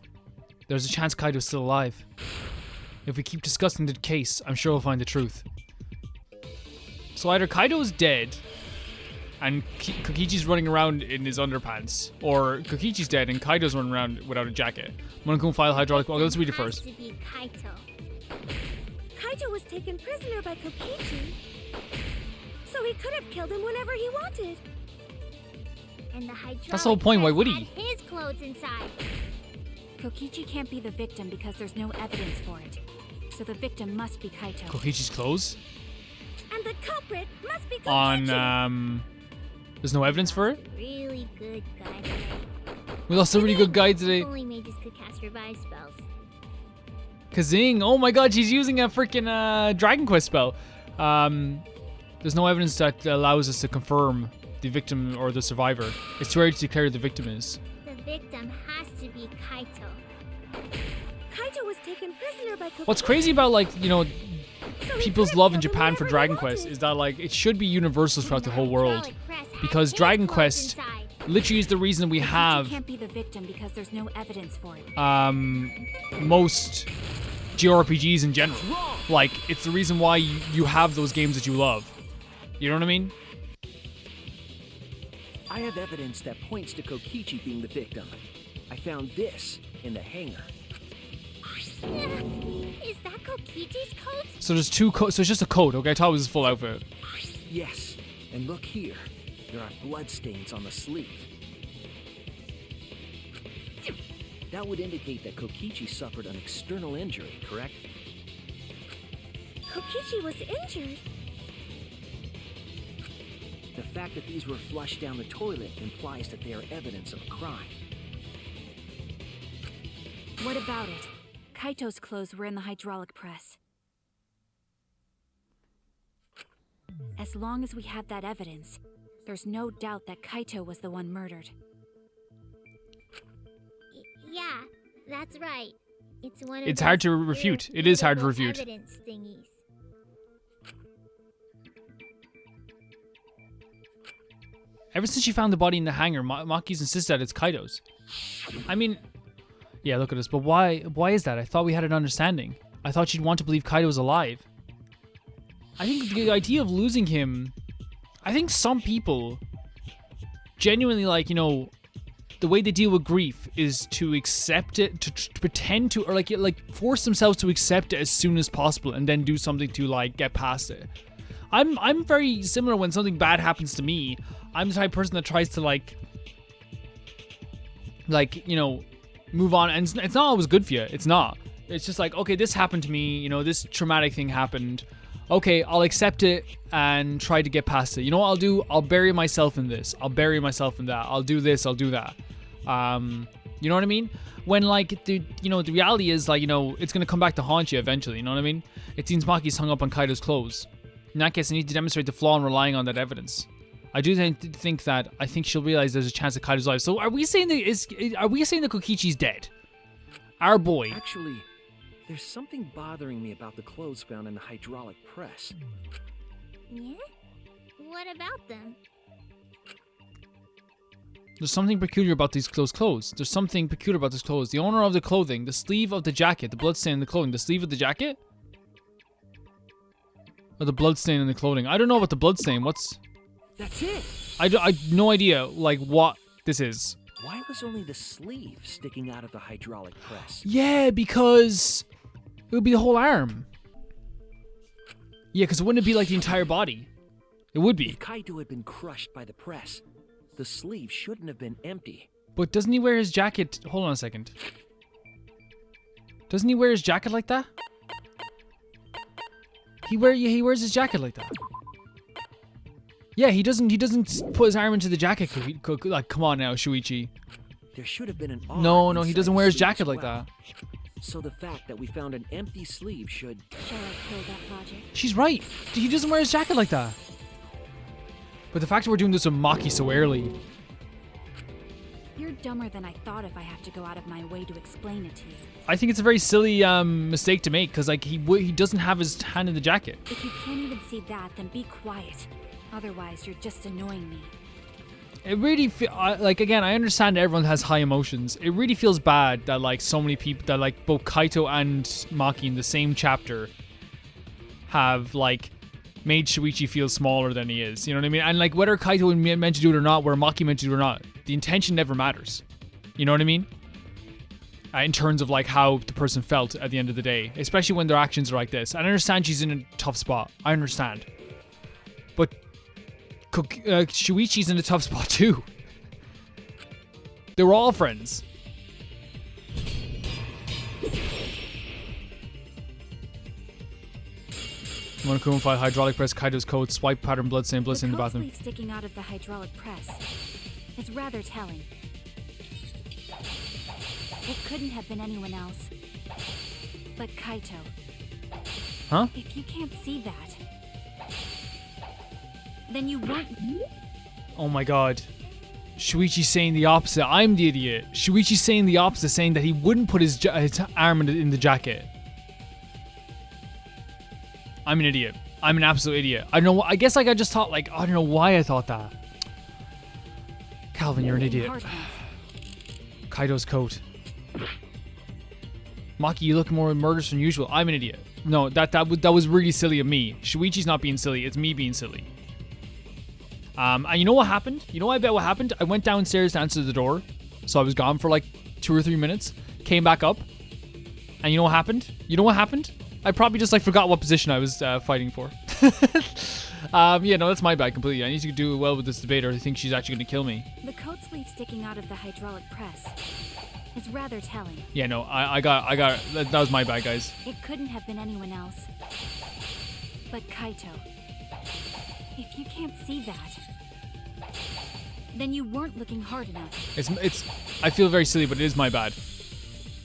There's a chance Kaito's still alive. If we keep discussing the case, I'm sure we'll find the truth. So either Kaito's dead, and Kokichi's running around in his underpants, or Kokichi's dead and Kaito's running around without a jacket. Monokuma file hydraulic. Okay, let's read it first. Has to be Kaito. Kaito was taken prisoner by Kokichi, so he could have killed him whenever he wanted. And the hydraulic That's the whole point, why would he? had his clothes inside. Kokichi can't be the victim because there's no evidence for it. So the victim must be Kaito. Kokichi's clothes? And the culprit must be Kokichi. On, there's no evidence for it? Really good guy today. We lost a really good guy today. If only mages could cast revive spells. Kazing! Oh my god, she's using a freaking Dragon Quest spell. There's no evidence that allows us to confirm the victim or the survivor. It's too early to declare who the victim is. The victim has to be Kaito. Kaito was taken prisoner by Kokichi. What's crazy about, like, you know, So he people's could have love in killed him Japan for whenever he Dragon wanted. Quest is that, like, it should be universal throughout the whole And world. hydraulic press had Because his Dragon clothes Quest inside. literally is the reason we Kokichi have can't be the victim because there's no evidence for it. most JRPGs in general. Like, it's the reason why you have those games that you love. You know what I mean? I have evidence that points to Kokichi being the victim. I found this in the hangar. Is that Kokichi's coat? So there's two coats. So it's just a coat. Okay, I thought it was his full outfit. Yes, and look here. There are bloodstains on the sleeve. That would indicate that Kokichi suffered an external injury, correct? Kokichi was injured. The fact that these were flushed down the toilet implies that they are evidence of a crime. What about it? Kaito's clothes were in the hydraulic press. As long as we have that evidence, there's no doubt that Kaito was the one murdered. Yeah, that's right. It's one of It's hard to those refute. It is hard to irrefutable refute. Evidence thingies. Ever since she found the body in the hangar, Maki's insisted that it's Kaito's. I mean, yeah, look at this. But why is that? I thought we had an understanding. I thought she'd want to believe Kaito was alive. I think the idea of losing him, I think some people genuinely, like, you know, the way they deal with grief is to accept it, to pretend to, or like force themselves to accept it as soon as possible and then do something to like get past it. I'm very similar. When something bad happens to me, I'm the type of person that tries to like you know, move on, and it's not always good for you. It's not. It's just like, okay, this happened to me, you know, this traumatic thing happened. Okay, I'll accept it and try to get past it. You know what I'll do? I'll bury myself in this. I'll bury myself in that. I'll do this. I'll do that. You know what I mean? When like the reality is, like, you know, it's gonna come back to haunt you eventually. You know what I mean? It seems Maki's hung up on Kaito's clothes. In that case, I need to demonstrate the flaw in relying on that evidence. I do think that I think she'll realize there's a chance that Kaito's alive. So are we saying that Kokichi's dead? Our boy. Actually, there's something bothering me about the clothes found in the hydraulic press. Yeah? What about them? There's something peculiar about those clothes. There's something peculiar about this clothes. The owner of the clothing, the sleeve of the jacket, the bloodstain in the clothing, the sleeve of the jacket? Or the bloodstain in the clothing? I don't know about the bloodstain. What's... That's it! I no idea, like, what this is. Why was only the sleeve sticking out of the hydraulic press? Yeah, because it would be the whole arm. Yeah, because it wouldn't be like the entire body. It would be. If Kaito had been crushed by the press, the sleeve shouldn't have been empty. But doesn't he wear his jacket... Hold on a second. Doesn't he wear his jacket like that? He wears his jacket like that. Yeah, he doesn't put his arm into the jacket. Like, come on now, Shuichi. There should have been an arm. No, he doesn't wear his inside the jacket sleeve like as well. that. So the fact that we found an empty sleeve should... Shall I kill that logic? She's right. He doesn't wear his jacket like that. But the fact that we're doing this with Maki so early... You're dumber than I thought if I have to go out of my way to explain it to you. I think it's a very silly mistake to make, because like he doesn't have his hand in the jacket. If you can't even see that, then be quiet. Otherwise, you're just annoying me. It really like, again, I understand everyone has high emotions. It really feels bad that like so many people, that like both Kaito and Maki in the same chapter have like made Shuichi feel smaller than he is. You know what I mean? And like whether Kaito meant to do it or not, where Maki meant to do it or not, the intention never matters. You know what I mean? In terms of like how the person felt at the end of the day, especially when their actions are like this. And I understand she's in a tough spot. I understand. But Shuichi's in a tough spot too. They were all friends. Monokuma fight hydraulic press Kaito's coat, swipe pattern bloodstain in the The coat bathroom. sleeve sticking out of the hydraulic press. It's rather telling. It couldn't have been anyone else. But Kaito. Huh? If you can't see that, then you weren't... Oh my god. Shuichi's saying the opposite. I'm the idiot. Shuichi's saying the opposite, saying that he wouldn't put his arm in the jacket. I'm an idiot. I'm an absolute idiot. I don't know. I guess like I just thought, like, I don't know why I thought that. Calvin, you're an idiot. Kaito's coat. Maki, you look more murderous than usual. I'm an idiot. No, that was really silly of me. Shuichi's not being silly. It's me being silly. And you know what happened? You know what I bet what happened? I went downstairs to answer the door. So I was gone for like 2 or 3 minutes. Came back up. And you know what happened? You know what happened? I probably just like forgot what position I was fighting for. Yeah, no, that's my bad completely. I need to do well with this debate or I think she's actually going to kill me. The coat sleeve sticking out of the hydraulic press is rather telling. Yeah, no, I got, that was my bad, guys. It couldn't have been anyone else but Kaito. If you can't see that, then you weren't looking hard enough. It's, I feel very silly, but it is my bad.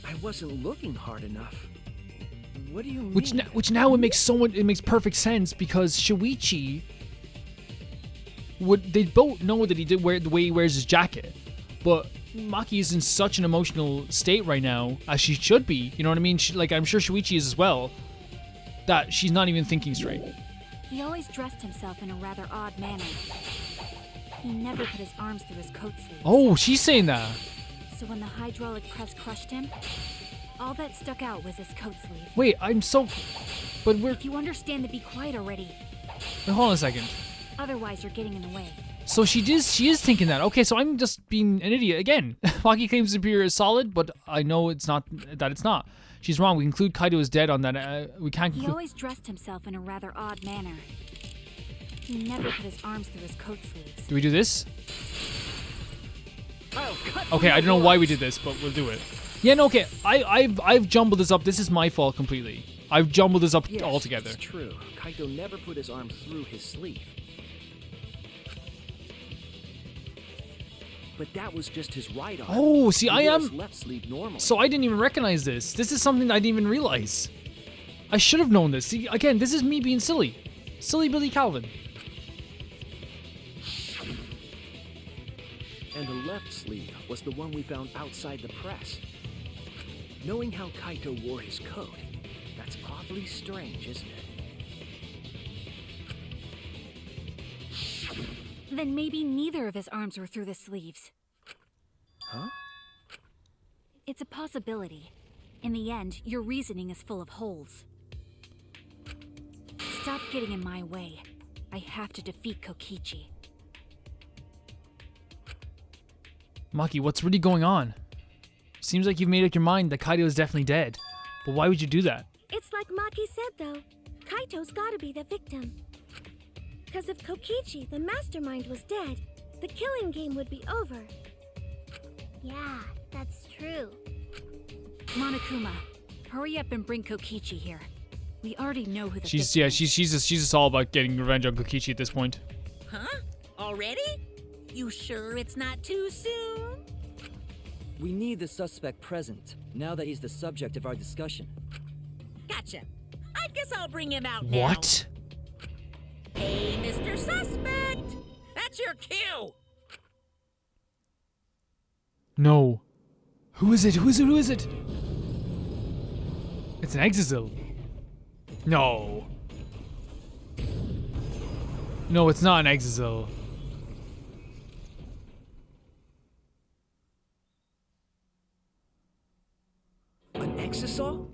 I wasn't looking hard enough. What do you mean? Which now it makes perfect sense because Shuichi they both know that he did wear the way he wears his jacket, but Maki is in such an emotional state right now, as she should be. You know what I mean? I'm sure Shuichi is as well. That she's not even thinking straight. He always dressed himself in a rather odd manner. He never put his arms through his coat sleeves. Oh, she's saying that. So when the hydraulic press crushed him, all that stuck out was his coat sleeve. Wait, but we're. If you understand, then be quiet already. Wait, hold on a second. Otherwise, you're getting in the way. So she is thinking that. Okay, so I'm just being an idiot again. Maki claims Superior is solid, but I know it's not. She's wrong. We conclude Kaito is dead on that. We can't. He always dressed himself in a rather odd manner. He never put his arms through his coat sleeves. Do we do this? Okay, I don't know why we did this, but we'll do it. Yeah, no, okay. I've jumbled this up. This is my fault completely. I've jumbled this up altogether. It's true. Kaito never put his arm through his sleeve. But that was just his right arm. Oh, see, He wore his left sleeve normally. So I didn't even recognize this. This is something I didn't even realize. I should have known this. See, again, this is me being silly. Silly Billy Calvin. And the left sleeve was the one we found outside the press. Knowing how Kaito wore his coat, that's awfully strange, isn't it? Then maybe neither of his arms were through the sleeves. Huh? It's a possibility. In the end, your reasoning is full of holes. Stop getting in my way. I have to defeat Kokichi. Maki, what's really going on? Seems like you've made up your mind that Kaito is definitely dead. But why would you do that? It's like Maki said, though. Kaito's gotta be the victim. Because if Kokichi, the mastermind, was dead, the killing game would be over. Yeah, that's true. Monokuma, hurry up and bring Kokichi here. We already know who the She's victim is. she's just all about getting revenge on Kokichi at this point. Huh? Already? You sure it's not too soon? We need the suspect present, now that he's the subject of our discussion. Gotcha. I guess I'll bring him out now. What? Hey, Mr. Suspect! That's your cue! No. Who is it? Who is it? Who is it? It's an Exazil. No. No, it's not an Exazil. An exisal?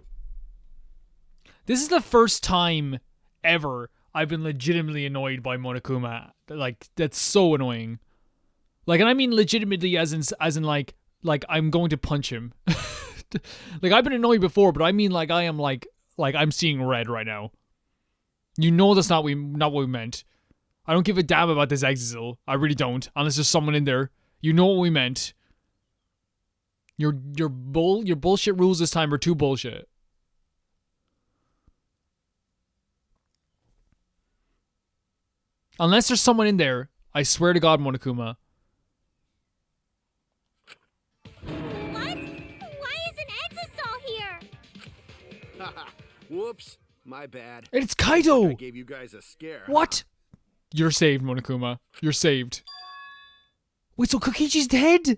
This is the first time ever I've been legitimately annoyed by Monokuma. Like, that's so annoying. Like, and I mean legitimately as in like I'm going to punch him. Like, I've been annoyed before, but I mean like I am like I'm seeing red right now. You know that's not what we meant. I don't give a damn about this Exazil. I really don't. Unless there's someone in there. You know what we meant. Your bullshit rules this time are too bullshit. Unless there's someone in there, I swear to God, Monokuma. What? Why is an Exisal here? Whoops, my bad. It's I Kaito! gave you guys a scare. What? You're saved, Monokuma. You're saved. Wait, so Kokichi's dead?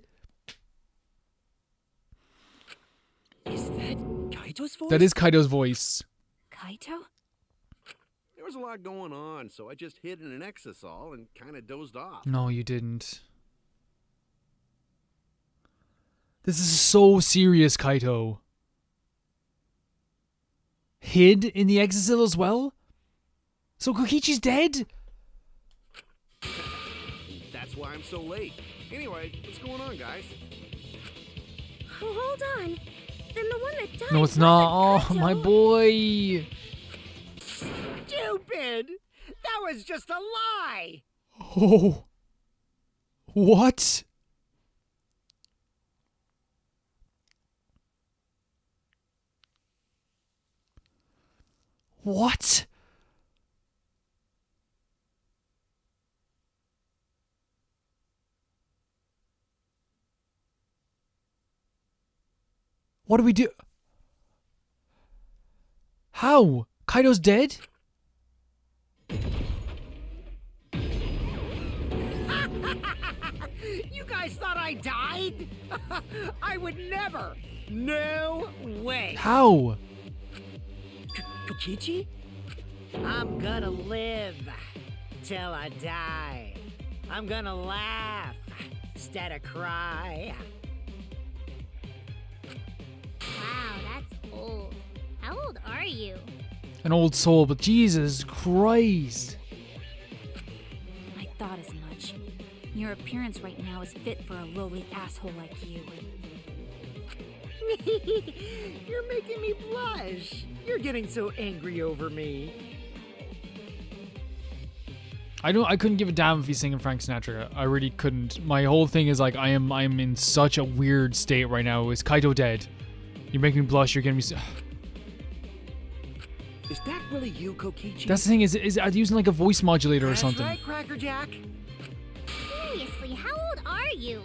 Is that Kaito's voice? That is Kaito's voice. Kaito? There was a lot going on, so I just hid in an exisal and kind of dozed off. No, you didn't. This is so serious, Kaito. Hid in the Exazil as well? So Kokichi's dead? That's why I'm so late. Anyway, what's going on, guys? Oh, hold on. Then the one that died. No, it's not. wasn't Oh, my Kaito. boy. Stupid! That was just a lie! Oh. What? What? What do we do? How? Kaito's dead? You guys thought I died? I would never! No way! How? Kokichi? I'm gonna live till I die. I'm gonna laugh instead of cry. Wow, that's old. How old are you? An old soul, but Jesus Christ. I thought as much. Your appearance right now is fit for a lowly asshole like you. You're making me blush. You're getting so angry over me. I couldn't give a damn if he's singing Frank Sinatra. I really couldn't. My whole thing is like I am in such a weird state right now. Is Kaito dead? You're making me blush. You're getting me. Is that really you, Kokichi? That's the thing. Is are they using like a voice modulator or That's something? right, Cracker Jack. Seriously, how old are you?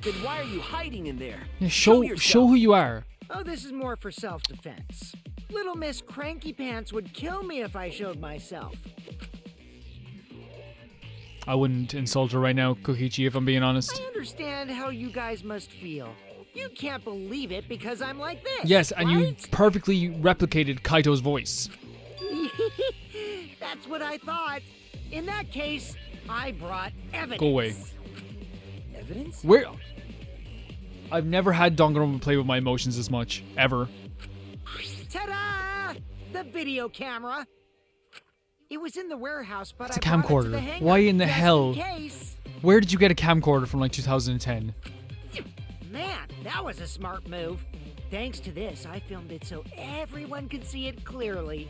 Then why are you hiding in there? Yeah, show yourself. who you are. Oh, this is more for self-defense. Little Miss Cranky Pants would kill me if I showed myself. I wouldn't insult her right now, Kokichi, if I'm being honest. I understand how you guys must feel. You can't believe it because I'm like this. Yes, and you right? perfectly replicated Kaito's voice. That's what I thought. In that case, I brought evidence. Go away. Evidence? Where? I've never had Danganronpa play with my emotions this much, ever. Ta-da! The video camera. It was in the warehouse, but It's a I brought it to camcorder. the hangar Why in the just hell? case. Where did you get a camcorder from like 2010? Man, that was a smart move. Thanks to this, I filmed it so everyone could see it clearly.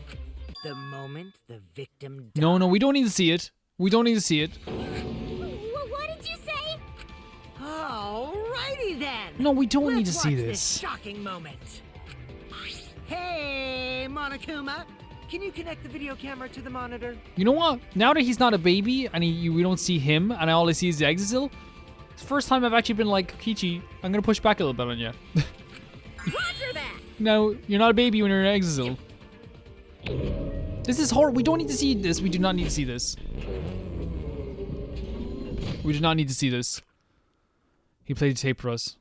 The moment the victim died. No, we don't need to see it. We don't need to see it. What did you say? Alrighty then. No, we don't need to Let's see watch this. shocking moment. Hey, Monokuma. Can you connect the video camera to the monitor? You know what? Now that he's not a baby and we don't see him and all I see is the Exil, it's the first time I've actually been like, Kokichi, I'm gonna push back a little bit on you. Roger that! No, you're not a baby when you're an Exil. This is horrible. We don't need to see this. We do not need to see this. We do not need to see this. He played the tape for us.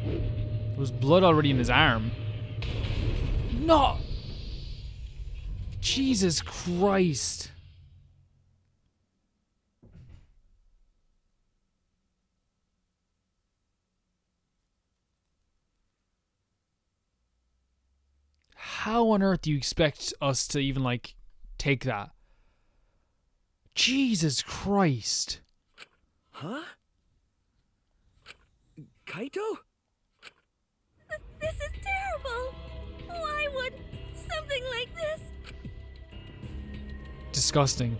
There was blood already in his arm. No! Jesus Christ. How on earth do you expect us to even, like, take that? Jesus Christ. Huh? Kaito? This is terrible. Why would something like this? Disgusting.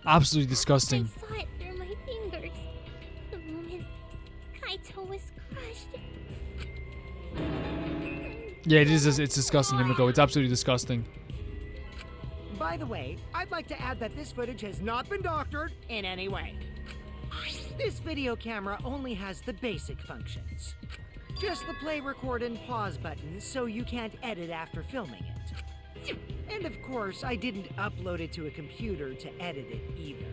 Absolutely disgusting. I saw it through my fingers. The moment Kaito was crushed. Yeah, it is. It's disgusting, Himiko. It's absolutely disgusting. By the way, I'd like to add that this footage has not been doctored in any way. This video camera only has the basic functions. Just the play, record, and pause buttons so you can't edit after filming it. And of course, I didn't upload it to a computer to edit it either.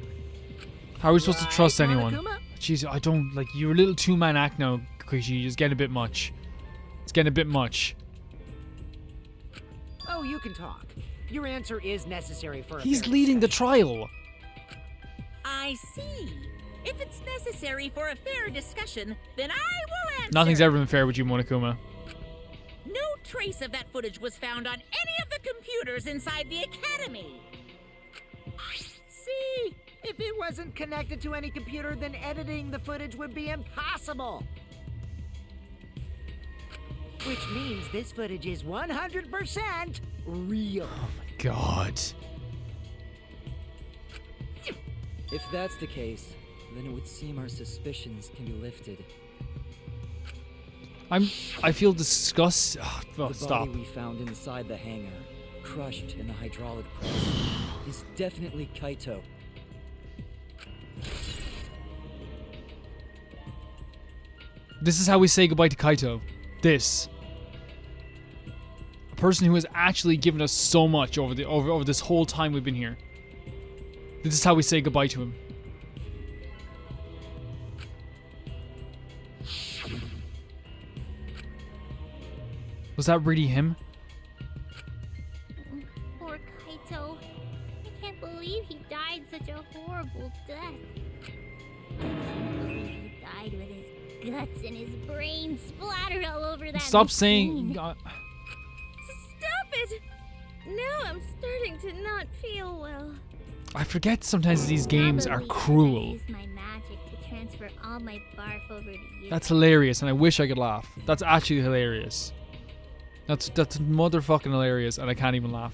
How are we supposed to trust Right, anyone? Monokuma? Jeez, I don't, like, you're a little two-man act now, Kokichi. It's getting a bit much. It's getting a bit much. Oh, you can talk. Your answer is necessary for a He's fair leading the discussion. trial. I see. If it's necessary for a fair discussion, then I will answer. Nothing's ever been fair with you, Monokuma. No trace of that footage was found on any of the computers inside the academy. See? If it wasn't connected to any computer, then editing the footage would be impossible. Which means this footage is 100% real. Oh my god. If that's the case, then it would seem our suspicions can be lifted. I feel disgust. Oh, The stop. body we found inside the hangar, crushed in the hydraulic press, is definitely Kaito. This is how we say goodbye to Kaito. This. A person who has actually given us so much over this whole time we've been here. This is how we say goodbye to him. Was that really him? Poor Kaito. I can't believe he died such a horrible death. I can't believe he died with his guts and his brain splattered all over that Stop machine. saying. Stop it! Now I'm starting to not feel well. I forget sometimes these games are Probably 'cause I cruel. used my magic to transfer all my barf over to you. That's hilarious, and I wish I could laugh. That's actually hilarious. That's motherfucking hilarious, and I can't even laugh.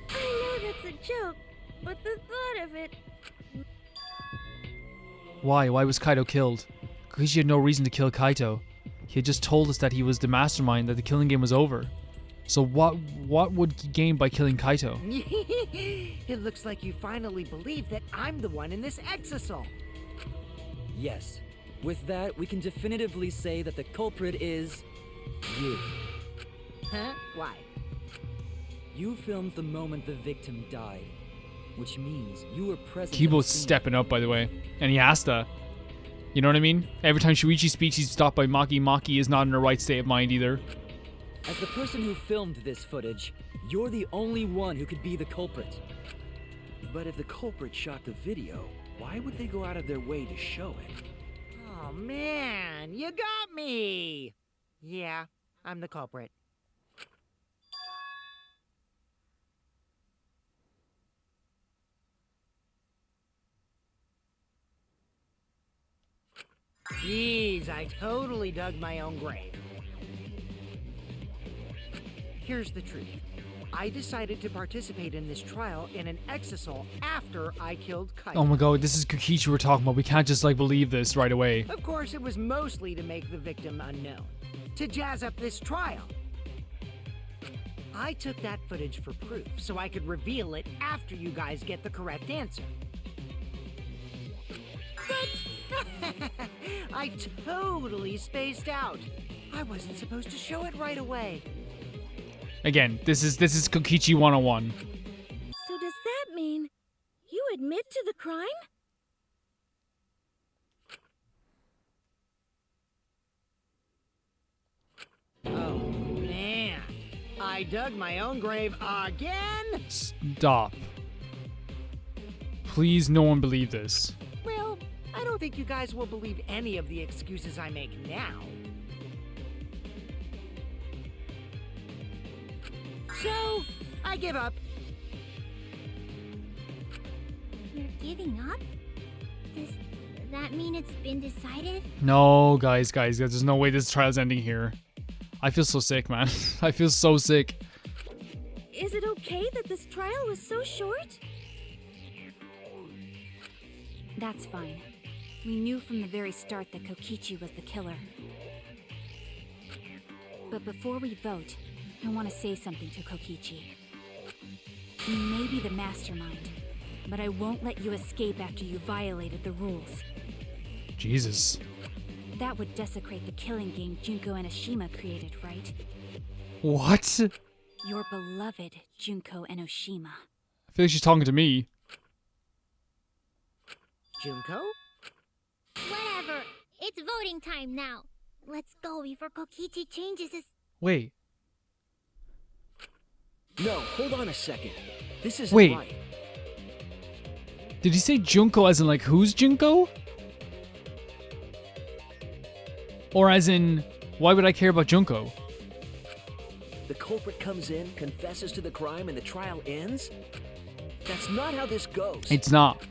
I know that's a joke, but the thought of it. Why? Why was Kaito killed? Kokichi had no reason to kill Kaito. He had just told us that he was the mastermind, that the killing game was over. So what would he gain by killing Kaito? It looks like you finally believe that I'm the one in this exisal. Yes. With that, we can definitively say that the culprit is you. Huh? Why? You filmed the moment the victim died, which means you were present. Kibo's at the scene. stepping up, by the way. And he has to. You know what I mean? Every time Shuichi speaks, he's stopped by Maki. Maki is not in the right state of mind either. As the person who filmed this footage, you're the only one who could be the culprit. But if the culprit shot the video, why would they go out of their way to show it? Oh man, you got me! Yeah, I'm the culprit. Jeez, I totally dug my own grave. Here's the truth. I decided to participate in this trial in an exisal after I killed Kaito. Oh my god, this is Kokichi we're talking about. We can't just like believe this right away. Of course, it was mostly to make the victim unknown, to jazz up this trial. I took that footage for proof, so I could reveal it after you guys get the correct answer. But I totally spaced out. I wasn't supposed to show it right away. Again, this is Kokichi 101. So does that mean you admit to the crime? Oh man, I dug my own grave again? Stop. Please, no one believe this. Well, I don't think you guys will believe any of the excuses I make now. So, I give up. You're giving up? Does that mean it's been decided? No, guys, there's no way this trial's ending here. I feel so sick, man. I feel so sick. Is it okay that this trial was so short? That's fine. We knew from the very start that Kokichi was the killer. But before we vote, I want to say something to Kokichi. You may be the mastermind, but I won't let you escape after you violated the rules. Jesus. That would desecrate the killing game Junko and Oshima created, right? What? Your beloved Junko and Oshima. I feel like she's talking to me. Junko? Whatever. It's voting time now. Let's go before Kokichi changes his... Wait. No, hold on a second. This isn't Wait. right. Did he say Junko as in like who's Junko? Or as in, why would I care about Junko? The culprit comes in, confesses to the crime, and the trial ends? That's not how this goes. It's not.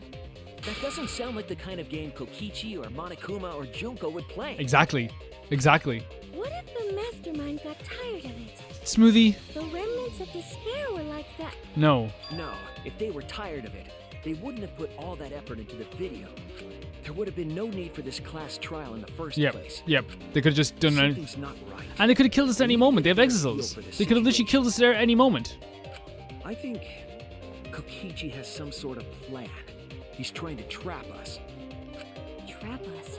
That doesn't sound like the kind of game Kokichi or Monokuma or Junko would play. Exactly. Exactly. What if the mastermind got tired of it? Smoothie? The remnants of despair were like that. No. No, if they were tired of it, they wouldn't have put all that effort into the video. There would have been no need for this class trial in the first place. Yep. They could have just done it. Something's not right. And they could have killed us at any moment. They have exosols. They could have literally killed us there at any moment. I think Kokichi has some sort of plan. He's trying to trap us. Trap us?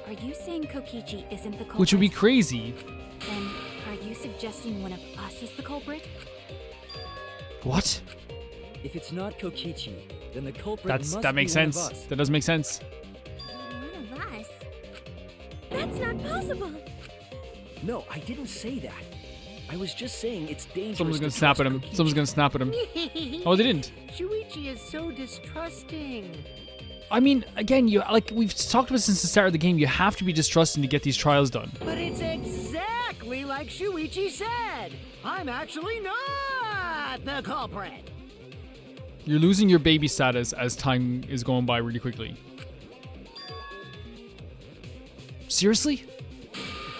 Are you saying Kokichi isn't the culprit? Which would be crazy. Then, are you suggesting one of us is the culprit? What? If it's not Kokichi, then the culprit must That makes be one of sense. us. That does make sense. One of us? That's not possible. No, I didn't say that. I was just saying it's dangerous. Someone's gonna to snap at trust him. Kokichi. Someone's gonna snap at him. Oh, they didn't. Shuichi is so distrusting. I mean, again, we've talked about since the start of the game, you have to be distrusting to get these trials done. But it's exactly like Shuichi said. I'm actually not the culprit. You're losing your baby status as time is going by really quickly. Seriously?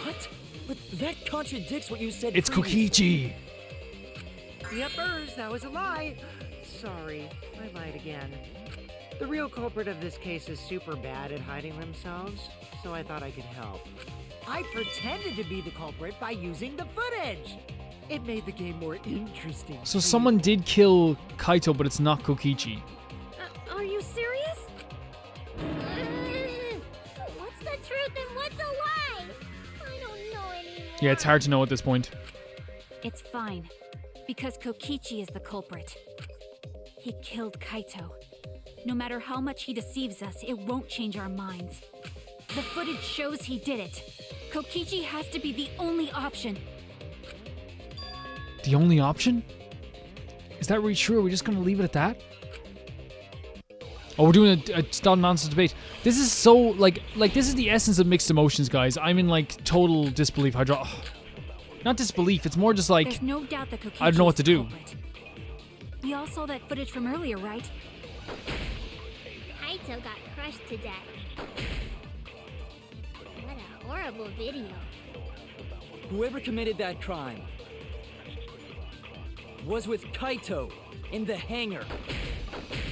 What? But that contradicts what you said. It's previously. Kokichi. Yuppers, that was a lie. Sorry, I lied again. The real culprit of this case is super bad at hiding themselves, so I thought I could help. I pretended to be the culprit by using the footage. It made the game more interesting. So someone did kill Kaito, but it's not Kokichi. Are you serious? What's the truth and what's a lie? I don't know anymore. Yeah, it's hard to know at this point. It's fine, because Kokichi is the culprit. He killed Kaito. No matter how much he deceives us, it won't change our minds. The footage shows he did it. Kokichi has to be the only option. The only option? Is that really true? Are we just gonna leave it at that? Oh, we're doing a stun nonsense debate. This is so like this is the essence of mixed emotions, guys. I'm in like total disbelief. Not disbelief. It's more just like There's no doubt that Kokichi I don't know what is to the do. culprit. We all saw that footage from earlier, right? Kaito got crushed to death. What a horrible video. Whoever committed that crime was with Kaito in the hangar.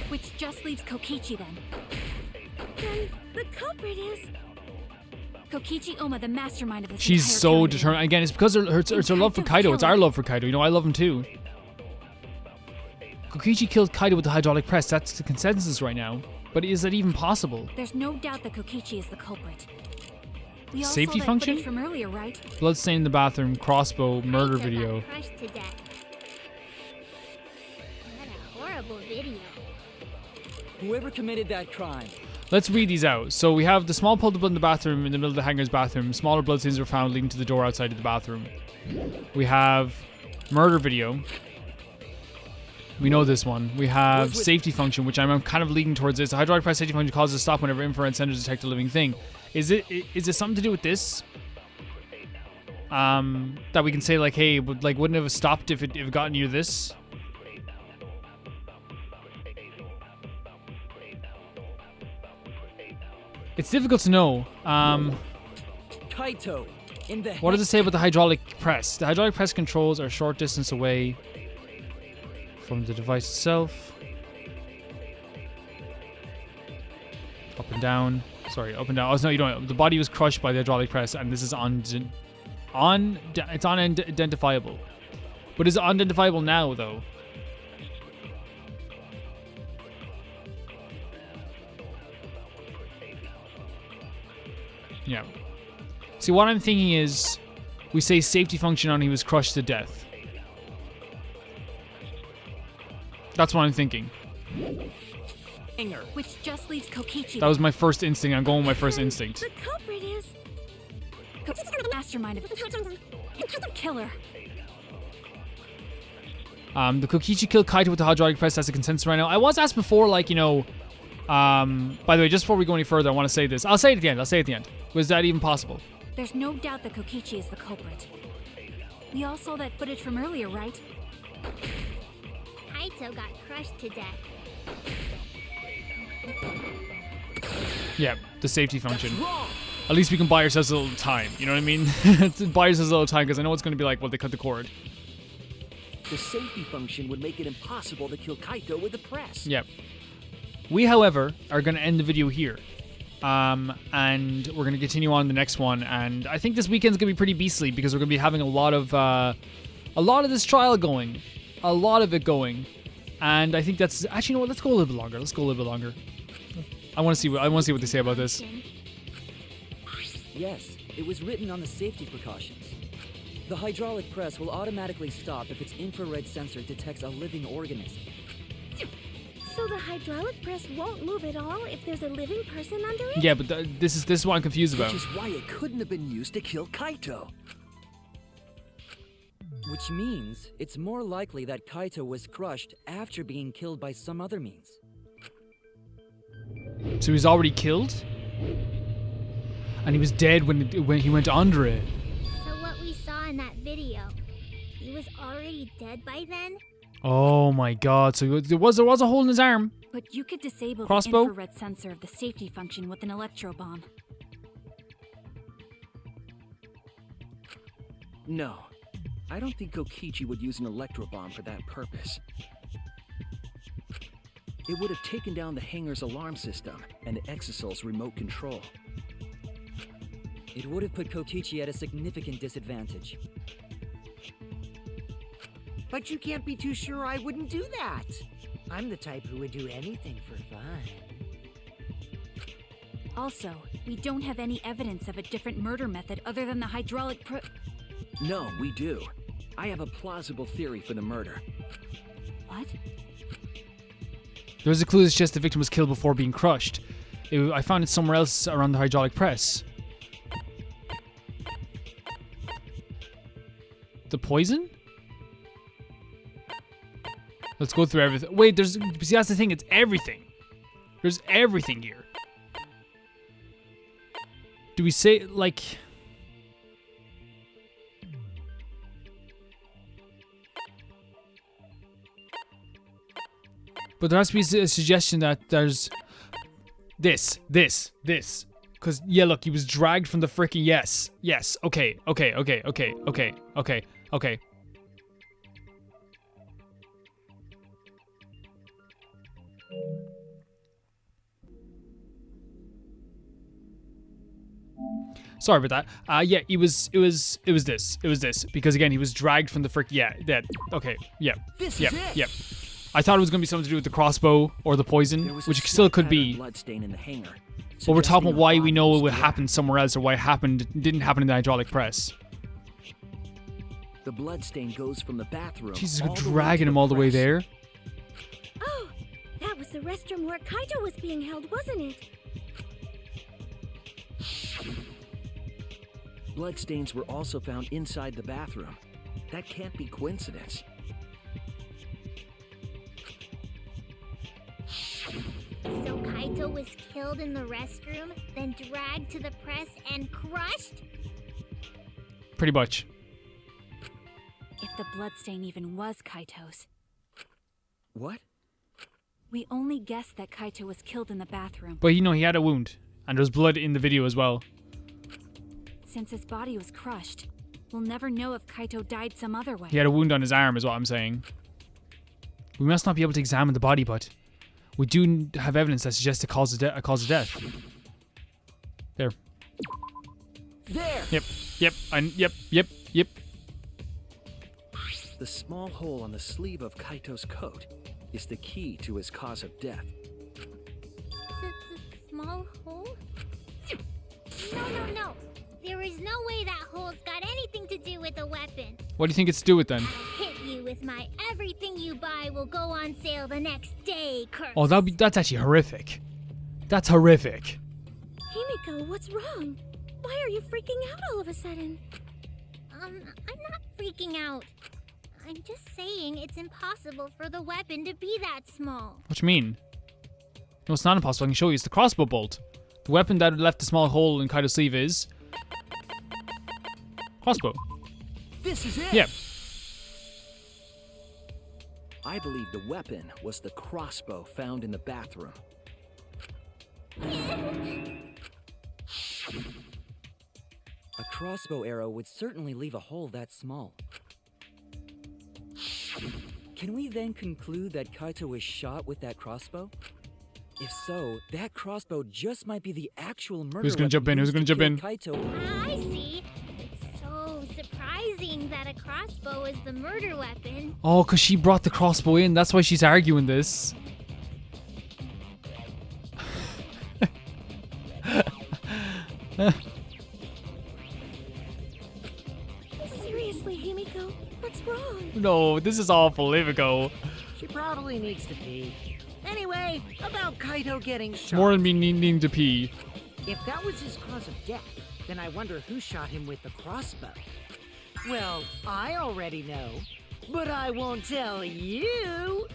Which just leaves Kokichi then. Then the culprit is... Kokichi Oma, the mastermind of this she's entire so killing. determined. Again, it's because it's her love for Kaito. It's our love for Kaito. You know, I love him too. Kokichi killed Kaito with the hydraulic press. That's the consensus right now. But is that even possible? There's no doubt that Kokichi is the culprit. We all Safety saw that function? footage from earlier, right? Bloodstain in the bathroom, crossbow, murder Kaito video. got crushed to death. What a horrible video. Whoever committed that crime Let's read these out. So we have the small puddle of blood in the bathroom, in the middle of the hangar's bathroom. Smaller bloodstains were found leading to the door outside of the bathroom. We have murder video. We know this one. We have safety function, which I'm kind of leading towards this. The hydraulic press safety function causes a stop whenever infrared sensors detect a living thing. Is it something to do with this? That we can say like, hey, wouldn't it have stopped if it gotten you this? It's difficult to know. Kaito in the What does it say about the hydraulic press? The hydraulic press controls are a short distance away from the device itself. Up and down. Sorry, up and down. Oh, no, you don't. The body was crushed by the hydraulic press, and this is it's unidentifiable. But is it unidentifiable now, though? Yeah. See, what I'm thinking is, we say safety function on he was crushed to death. That's what I'm thinking. hangar. Which just leaves Kokichi. That was my first instinct. I'm going with my first instinct. The culprit is... Kokichi's the mastermind of the killer. The Kokichi killed Kaito with the hydraulic press. That's a consensus right now. I was asked before, like, you know... by the way, just before we go any further, I want to say this. I'll say it at the end. Was that even possible? There's no doubt that Kokichi is the culprit. We all saw that footage from earlier, right? Kaito got crushed to death. Yeah, the safety function. At least we can buy ourselves a little time, you know what I mean? Buy ourselves a little time, because I know it's going to be like, well, they cut the cord. The safety function would make it impossible to kill Kaito with the press. Yep. We, however, are going to end the video here. And we're going to continue on the next one. And I think this weekend's going to be pretty beastly, because we're going to be having a lot of this trial going. A lot of it going. And I think that's... Actually, you know what? Let's go a little bit longer. Let's go a little bit longer. I want to see what they say about this. Yes, it was written on the safety precautions. The hydraulic press will automatically stop if its infrared sensor detects a living organism. So the hydraulic press won't move at all if there's a living person under it? Yeah, but this is what I'm confused about. Which is why it couldn't have been used to kill Kaito. Which means it's more likely that Kaito was crushed after being killed by some other means. So he's already killed? And he was dead when he went under it. So what we saw in that video, he was already dead by then? Oh my god, so there was a hole in his arm. But you could disable Crossbow? the infrared sensor of the safety function with an electro bomb. No. I don't think Kokichi would use an electro bomb for that purpose. It would have taken down the hangar's alarm system and the Exosol's remote control. It would have put Kokichi at a significant disadvantage. But you can't be too sure I wouldn't do that. I'm the type who would do anything for fun. Also, we don't have any evidence of a different murder method other than the hydraulic No, we do. I have a plausible theory for the murder. What? There was a clue that suggests the victim was killed before being crushed. I found it somewhere else around the hydraulic press. The poison? Let's go through everything. Wait, see, that's the thing, it's everything. There's everything here. Do we say, like... But there has to be a suggestion that there's... This. Because, yeah, look, he was dragged from the freaking... Yes, okay. Sorry about that. Yeah, it was this. Because again, he was dragged from the okay, yeah. This is it. Yep. I thought it was gonna be something to do with the crossbow or the poison, which still could be. Bloodstain in the hangar, but we're talking about why we know it would happen. happen somewhere else, or why it didn't happen in the hydraulic press. The bloodstain goes from the bathroom. Jesus, all we're the way dragging to him the all the way press. there. Oh, that was the restroom where Kaito was being held, wasn't it? Bloodstains were also found inside the bathroom. That can't be coincidence. So Kaito was killed in the restroom, then dragged to the press and crushed? Pretty much. If the bloodstain even was Kaito's. What? We only guessed that Kaito was killed in the bathroom. But he had a wound, and there's blood in the video as well. Since his body was crushed, we'll never know if Kaito died some other way. He had a wound on his arm, is what I'm saying. We must not be able to examine the body, but we do have evidence that suggests a cause of death. There. There! Yep. The small hole on the sleeve of Kaito's coat is the key to his cause of death. Small hole? No. There is no way that hole's got anything to do with the weapon. What do you think it's to do with then? I'll hit you with my everything you buy will go on sale the next day curse. Oh, that's actually horrific. That's horrific. Himiko, what's wrong? Why are you freaking out all of a sudden? I'm not freaking out. I'm just saying it's impossible for the weapon to be that small. What do you mean? No, it's not impossible. I can show you. It's the crossbow bolt. The weapon that left the small hole in Kaito's sleeve is... crossbow. This is it! Yep. I believe the weapon was the crossbow found in the bathroom. A crossbow arrow would certainly leave a hole that small. Can we then conclude that Kaito was shot with that crossbow? If so, that crossbow just might be the actual murder. Who's gonna jump in? Who's gonna jump in? Kaito. I see. It's so surprising that a crossbow is the murder weapon. Oh, because she brought the crossbow in. That's why she's arguing this. Seriously, Himiko, what's wrong? No, this is awful, Himiko. She probably needs to pee. Anyway, about Kaito getting shot. It's more than me needing to pee. If that was his cause of death, then I wonder who shot him with the crossbow. Well, I already know, but I won't tell you.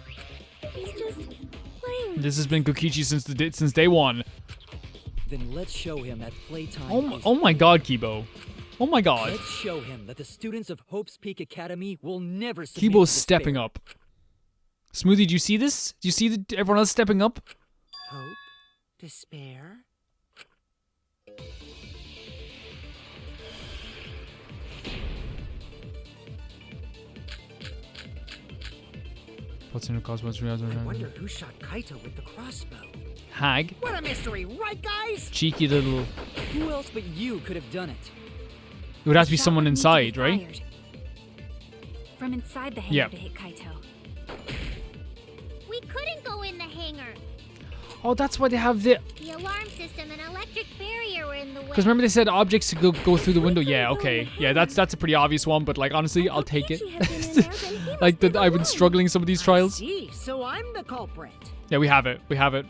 He's just playing. This has been Kokichi since day one. Then let's show him that playtime Oh my god, Kibo. Oh my god. Let's show him that the students of Hope's Peak Academy will never submit Kibo's to despair. stepping up. Smoothie, do you see this? Do you see everyone else stepping up? Hope? Despair? What's in the cosmos? I wonder who shot Kaito with the crossbow. Hag. What a mystery, right, guys? Cheeky little... Who else but you could have done it? It would have to be Shot someone would need to inside, be right? fired. From inside the hangar Yep. to hit Kaito. We couldn't go in the hangar. Oh, that's why they have the... The alarm system and electric barrier were in the way. Because remember they said objects to go through the window? Yeah, okay. Yeah, that's a pretty obvious one, but like honestly, I'll take it. Like, I've been struggling some of these trials. See, so I'm the culprit. Yeah, we have it. We have it.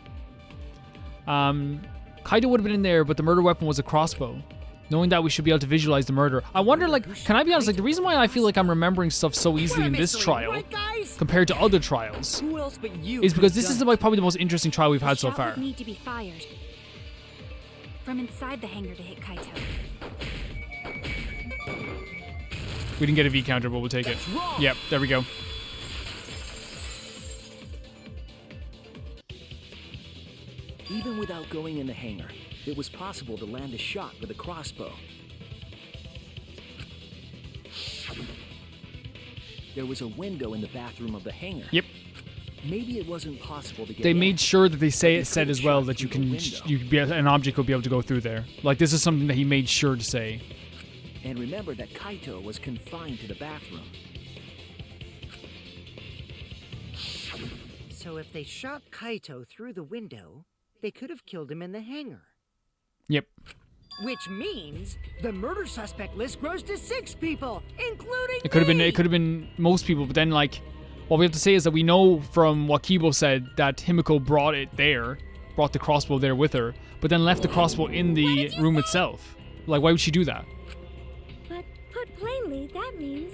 Kaito would have been in there, but the murder weapon was a crossbow. Knowing that, we should be able to visualize the murder. I wonder, like, can I be honest? Like, the reason why I feel like I'm remembering stuff so easily in this trial Right, guys? compared to other trials Who else but you? is could because have this is done like probably the most interesting trial we've The had so shot far. would need to be fired. From inside the hangar to hit Kaito. We didn't get a V counter, but we'll take it. Yep, there we go. Even without going in the hangar, it was possible to land a shot with a crossbow. There was a window in the bathroom of the hangar. Yep. Maybe it wasn't possible to get They in. made sure that they They said could as well shot that you through the can window. an object will be able to go through there. Like, this is something that he made sure to say. And remember that Kaito was confined to the bathroom. So if they shot Kaito through the window, they could have killed him in the hangar. Yep. Which means the murder suspect list grows to 6 people, including It could have been. me! It could have been most people, but then like, what we have to say is that we know from what Kibo said that Himiko brought the crossbow there with her, but then left the crossbow in the room itself. Like, why would she do that? But put plainly, that means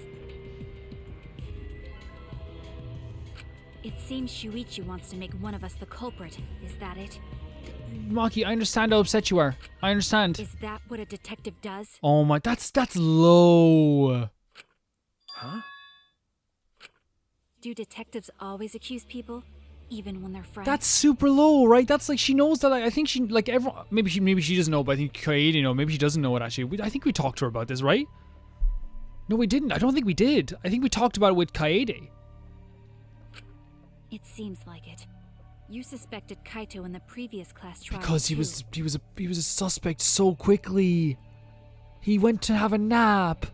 It seems Shuichi wants to make one of us the culprit. Is that it? Maki, I understand how upset you are. I understand. Is that what a detective does? Oh my, that's low. Huh? Do detectives always accuse people, even when they're friends? That's super low, right? That's like, she knows that. I think she, like, everyone. Maybe she doesn't know, but I think Kaede know. Maybe she doesn't know it actually. I think we talked to her about this, right? No, we didn't. I don't think we did. I think we talked about it with Kaede. It seems like it. You suspected Kaito in the previous class trial. Because he too. was a suspect so quickly. He went to have a nap.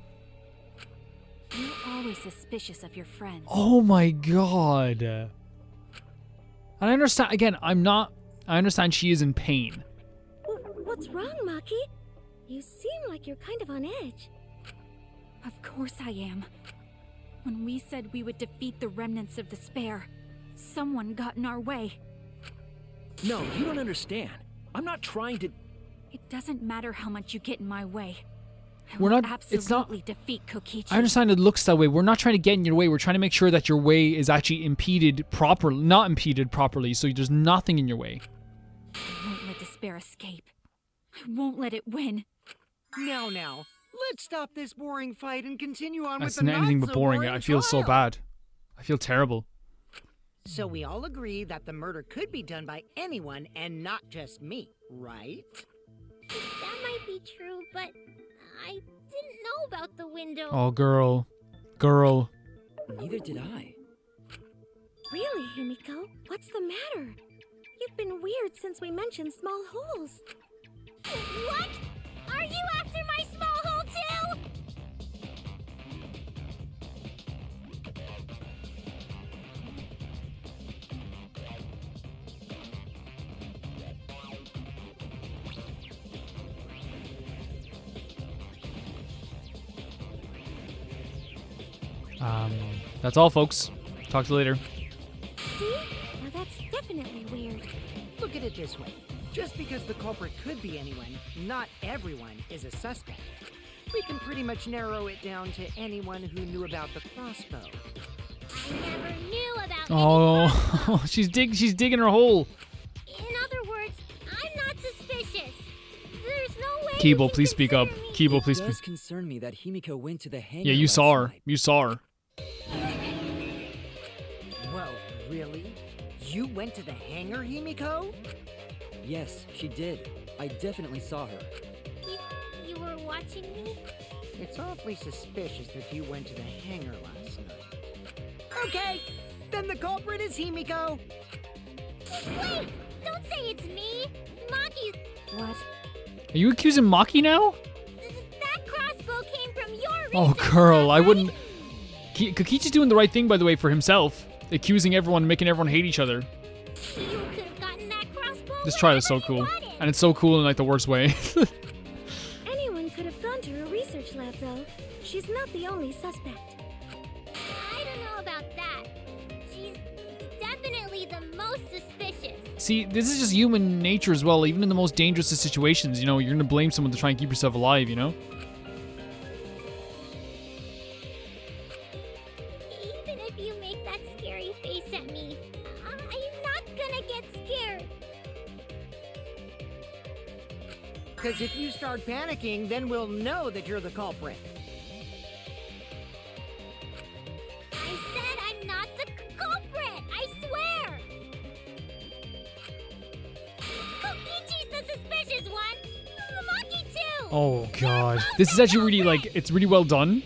You're always suspicious of your friends. Oh my god. And I understand, again, I understand she is in pain. What's wrong, Maki? You seem like you're kind of on edge. Of course I am. When we said we would defeat the remnants of despair, someone got in our way. No, you don't understand. I'm not trying to... It doesn't matter how much you get in my way. I We're will not- it's not- absolutely defeat Kokichi. I understand it looks that way. We're not trying to get in your way. We're trying to make sure that your way is actually not impeded properly, so there's nothing in your way. I won't let despair escape. I won't let it win. Now, Let's stop this boring fight and continue on That's with the anything not but so boring. boring I feel so trial. bad. I feel terrible. So we all agree that the murder could be done by anyone and not just me, right? That might be true, but I didn't know about the window. Oh, girl. Girl. Neither did I. Really, Himiko? What's the matter? You've been weird since we mentioned small holes. What? Are you after my small hole too? That's all, folks. Talk to you later. See? Now that's definitely weird. Look at it this way. Just because the culprit could be anyone, not everyone is a suspect. We can pretty much narrow it down to anyone who knew about the crossbow. I never knew about Oh, she's digging her hole. In other words, I'm not suspicious. There's no way. Kibo, you can please speak up. consider me- Kibo, It please does speak. concern me that Himiko went to the hangar. Yeah, you last saw her. night. You saw her. Well, really? You went to the hangar, Himiko? Yes, she did. I definitely saw her. You were watching me? It's awfully suspicious that you went to the hangar last night. Okay, then the culprit is Himiko. Wait! Don't say it's me! Maki's. What? Are you accusing Maki now? That crossbow came from your Oh, research girl, lab, I right? wouldn't. Kokichi's doing the right thing, by the way, for himself. Accusing everyone, making everyone hate each other. You could have gotten that crossbow. This trial is so whenever you cool. wanted. And it's so cool in, like, the worst way. Anyone could have gone to her research lab, though. She's not the only suspect. I don't know about that. She's definitely the most suspicious. See, this is just human nature as well. Even in the most dangerous of situations, you know, you're gonna blame someone to try and keep yourself alive, you know? Even if you make that scary face at me, I'm not gonna get scared. Because if you start panicking, then we'll know that you're the culprit. I said I'm not the culprit! I swear! Kokichi's the suspicious one! Maki too! Oh, God. This is actually really, like, it's really well done.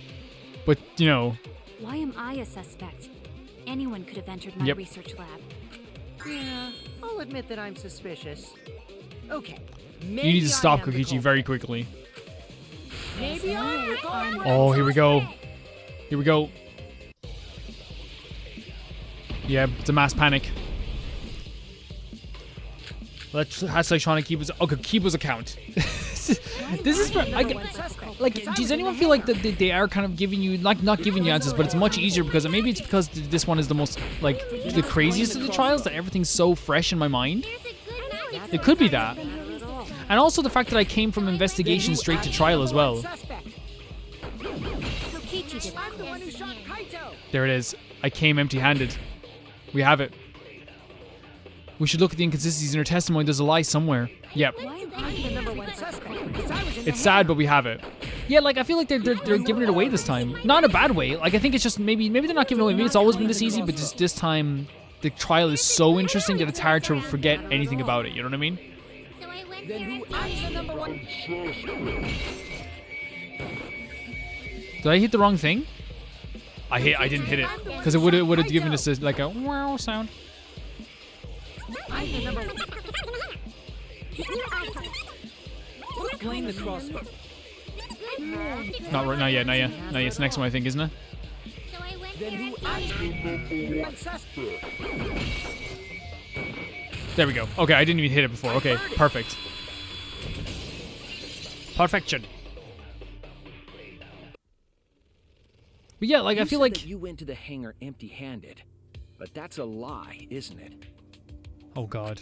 But, you know, Why am I a suspect? Anyone could have entered my Yep. research lab. Yeah, I'll admit that I'm suspicious. Okay, you need to stop Kokichi very quickly. Maybe I'm the culprit. Oh, here we go. Here we go. Yeah, it's a mass panic. That's like trying to keep his account. This is like. Does anyone feel like that they are kind of giving you not giving you answers, but it's much easier because maybe it's because this one is the most like the craziest of the trials that everything's so fresh in my mind. It could be that, and also the fact that I came from investigation straight to trial as well. Kokichi did I'm the one who shot Kaito. There it is. I came empty-handed. We have it. We should look at the inconsistencies in her testimony. There's a lie somewhere. Yep. I'm the number one suspect because I was in the It's sad, but we have it. Yeah, like I feel like they're giving it away this time. Not in a bad way. Like I think it's just maybe they're not giving it away. Maybe it's always been this easy, but just this time the trial is so interesting that it's hard to forget anything about it. You know what I mean? So I went Then there who and I'm the number one. Did I hit the wrong thing? I didn't hit it because it would have given us like a wow sound. I'm the number one. Explain the crossbow. Not right, not yet. It's the next one I think, isn't it? So I went Then there who and I'm the number one suspect. There we go. Okay, I didn't even hit it before. Okay, perfect. Perfection. But yeah, like I You feel said like that you went to the hangar empty-handed, but that's a lie, isn't it? oh god.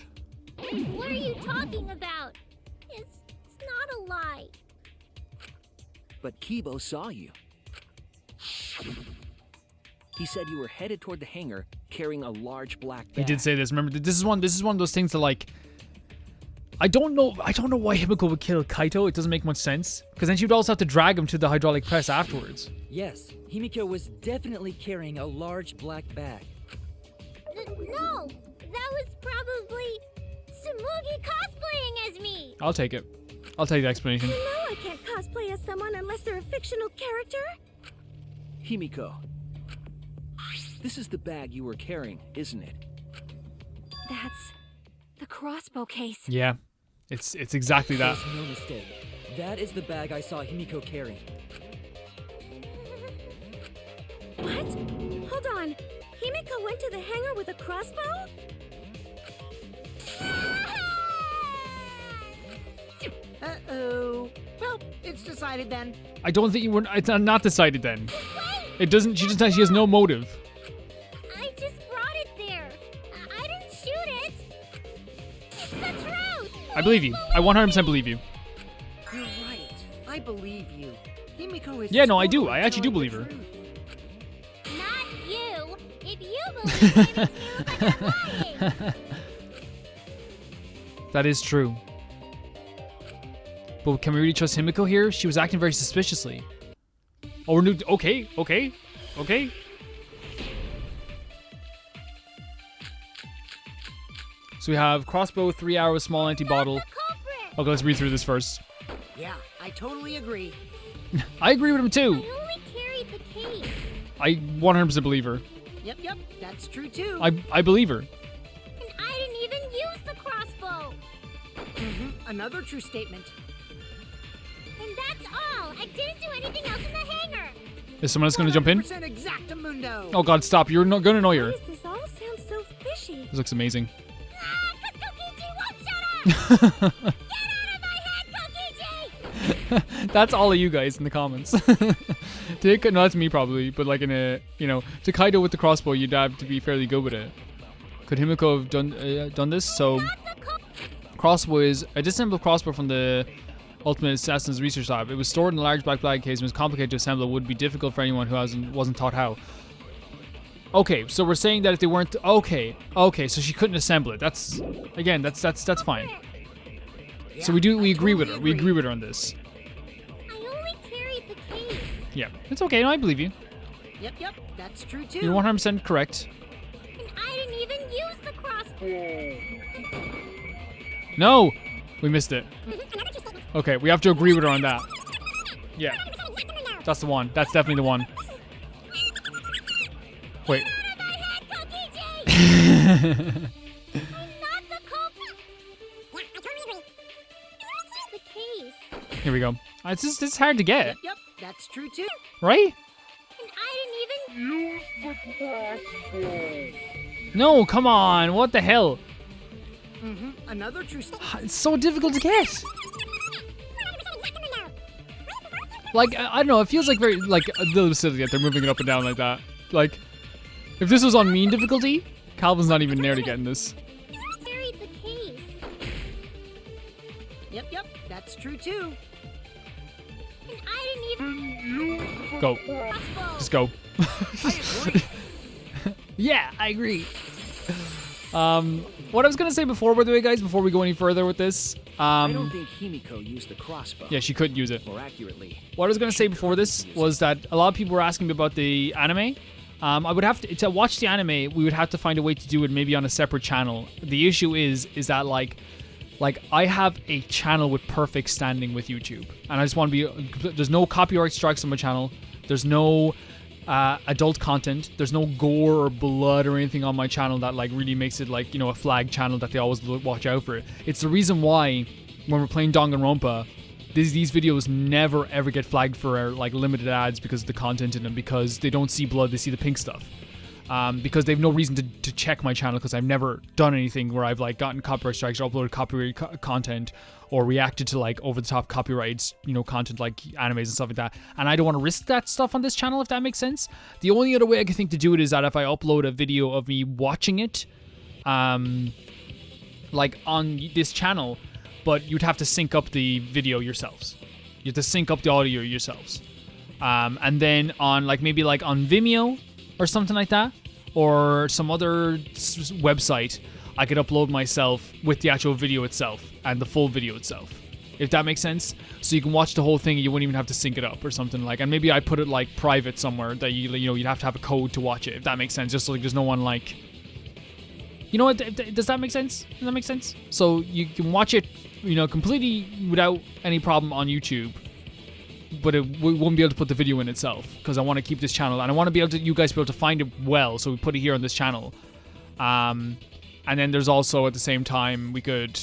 what are you talking about? It's not a lie. But Kibo saw you. He said you were headed toward the hangar carrying a large black bag. He did say this. Remember, this is one of those things that like I don't know why Himiko would kill Kaito. It doesn't make much sense. Because then she would also have to drag him to the hydraulic press afterwards. Yes, Himiko was definitely carrying a large black bag. No, that was probably Tsumugi cosplaying as me. I'll take it. I'll take the explanation. You know I can't cosplay as someone unless they're a fictional character. Himiko, this is the bag you were carrying, isn't it? That's the crossbow case. Yeah, it's exactly that. There's no mistake. That is the bag I saw Himiko carrying. What? Hold on. Himiko went to the hangar with a crossbow? Uh-oh. Well, it's decided then. I don't think it's not decided then. It doesn't. She has no motive. I just brought it there. I didn't shoot it. It's the truth. I believe you. I 100% believe you. You're right. I believe you. Himiko is. Yeah, no, I do. totally I actually do telling believe the her. truth. Not you. If you believe it, it makes me look like I'm lying. That is true. But can we really trust Himiko here? She was acting very suspiciously. Oh, we're new. Okay. So we have crossbow, 3 hours, small empty bottle. Culprit. Okay, let's read through this first. Yeah, I totally agree. I agree with him I too. only carried the case. I 100% believe her. Yep, that's true too. I believe her. And I didn't even use the crossbow. Another true statement. And that's all. I didn't do anything else in the hangar. Is someone else going to jump in? 100% exactamundo. Oh god, stop. You're not going to annoy Why her. does this all sound so fishy? This looks amazing. Ah, Kokichi won't shut up! Get out of my head, Kokichi! That's all of you guys in the comments. No, that's me probably, but like in a, to Kaido with the crossbow, you'd have to be fairly good with it. Could Himiko have done this? So, crossbow is a disassembled crossbow from the Ultimate Assassin's Research Lab. It was stored in a large black bag case and was complicated to assemble. It would be difficult for anyone who wasn't taught how. Okay, so we're saying that if they weren't okay, so she couldn't assemble it. That's fine. So we agree with her. We agree with her on this. I only carried the case. Yeah, it's okay. No, I believe you. Yep, that's true too. You're 100% correct. And I didn't even use the crossbow. No, we missed it. Okay, we have to agree with her on that. Yeah, that's the one. That's definitely the one. Wait. I'm not the culprit. Yeah, I totally agree. The case. Here we go. It's hard to get, Yep, that's true too. right? And I didn't even use the crossbow. No, come on. What the hell? Another true statement. It's so difficult to get. Like, I don't know. It feels like very, like, a little silly that they're moving it up and down like that. Like, if this was on mean difficulty, Calvin's not even nearly getting this. Carried the case. Yep, that's true too. And I didn't even Go. crossbow. Just go. Yeah, I agree. What I was gonna say before, by the way, guys, before we go any further with this, I don't think Himiko used the crossbow. yeah, she could use it. More accurately, What I was gonna say before this was that a lot of people were asking me about the anime. I would have to watch the anime. We would have to find a way to do it maybe on a separate channel. The issue is that like I have a channel with perfect standing with YouTube, and I just want to be. There's no copyright strikes on my channel. There's no adult content. There's no gore or blood or anything on my channel that like really makes it like a flag channel that they always watch out for. It's the reason why when we're playing Danganronpa, these videos never ever get flagged for like limited ads because of the content in them, because they don't see blood, they see the pink stuff. Because they have no reason to check my channel, because I've never done anything where I've like gotten copyright strikes or uploaded copyright content or reacted to like over the top copyrights, content like animes and stuff like that. And I don't want to risk that stuff on this channel, if that makes sense. The only other way I can think to do it is that if I upload a video of me watching it, like on this channel, but you'd have to sync up the video yourselves. You have to sync up the audio yourselves. And then on like maybe like on Vimeo or something like that, or some other website, I could upload myself with the actual video itself and the full video itself. If that makes sense. So you can watch the whole thing and you wouldn't even have to sync it up or something like. And maybe I put it like private somewhere that you know, you'd have to have a code to watch it, if that makes sense. Just so like there's no one like, you know what, does that make sense? Does that make sense? So you can watch it, you know, completely without any problem on YouTube, but we won't be able to put the video in itself because I want to keep this channel and I want to be able to, you guys be able to find it well, so we put it here on this channel. And then there's also at the same time we could,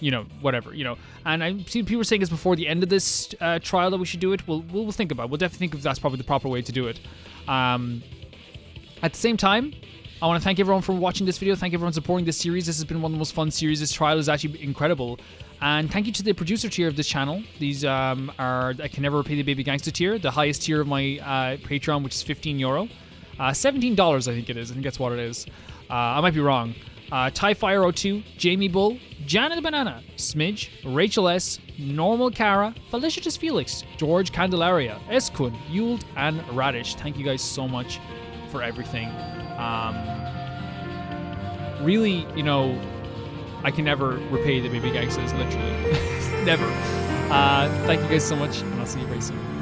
you know, whatever, you know. And I see people saying it's before the end of this trial that we should do it. We'll think about it. We'll definitely think if that's probably the proper way to do it. At the same time, I want to thank everyone for watching this video. Thank everyone for supporting this series. This has been one of the most fun series. This trial is actually incredible. And thank you to the producer tier of this channel. These are I Can Never Repay the Baby Gangsta tier, the highest tier of my Patreon, which is €15. $17, I think it is. I think that's what it is. I might be wrong. TieFire02, Jamie Bull, Janet the Banana, Smidge, Rachel S, Normal Cara, Felicitas Felix, George Candelaria, Eskun, Yuld, and Radish. Thank you guys so much for everything. Really, you know, I can never repay the Baby Gangstas, literally. Never. Thank you guys so much, and I'll see you very soon.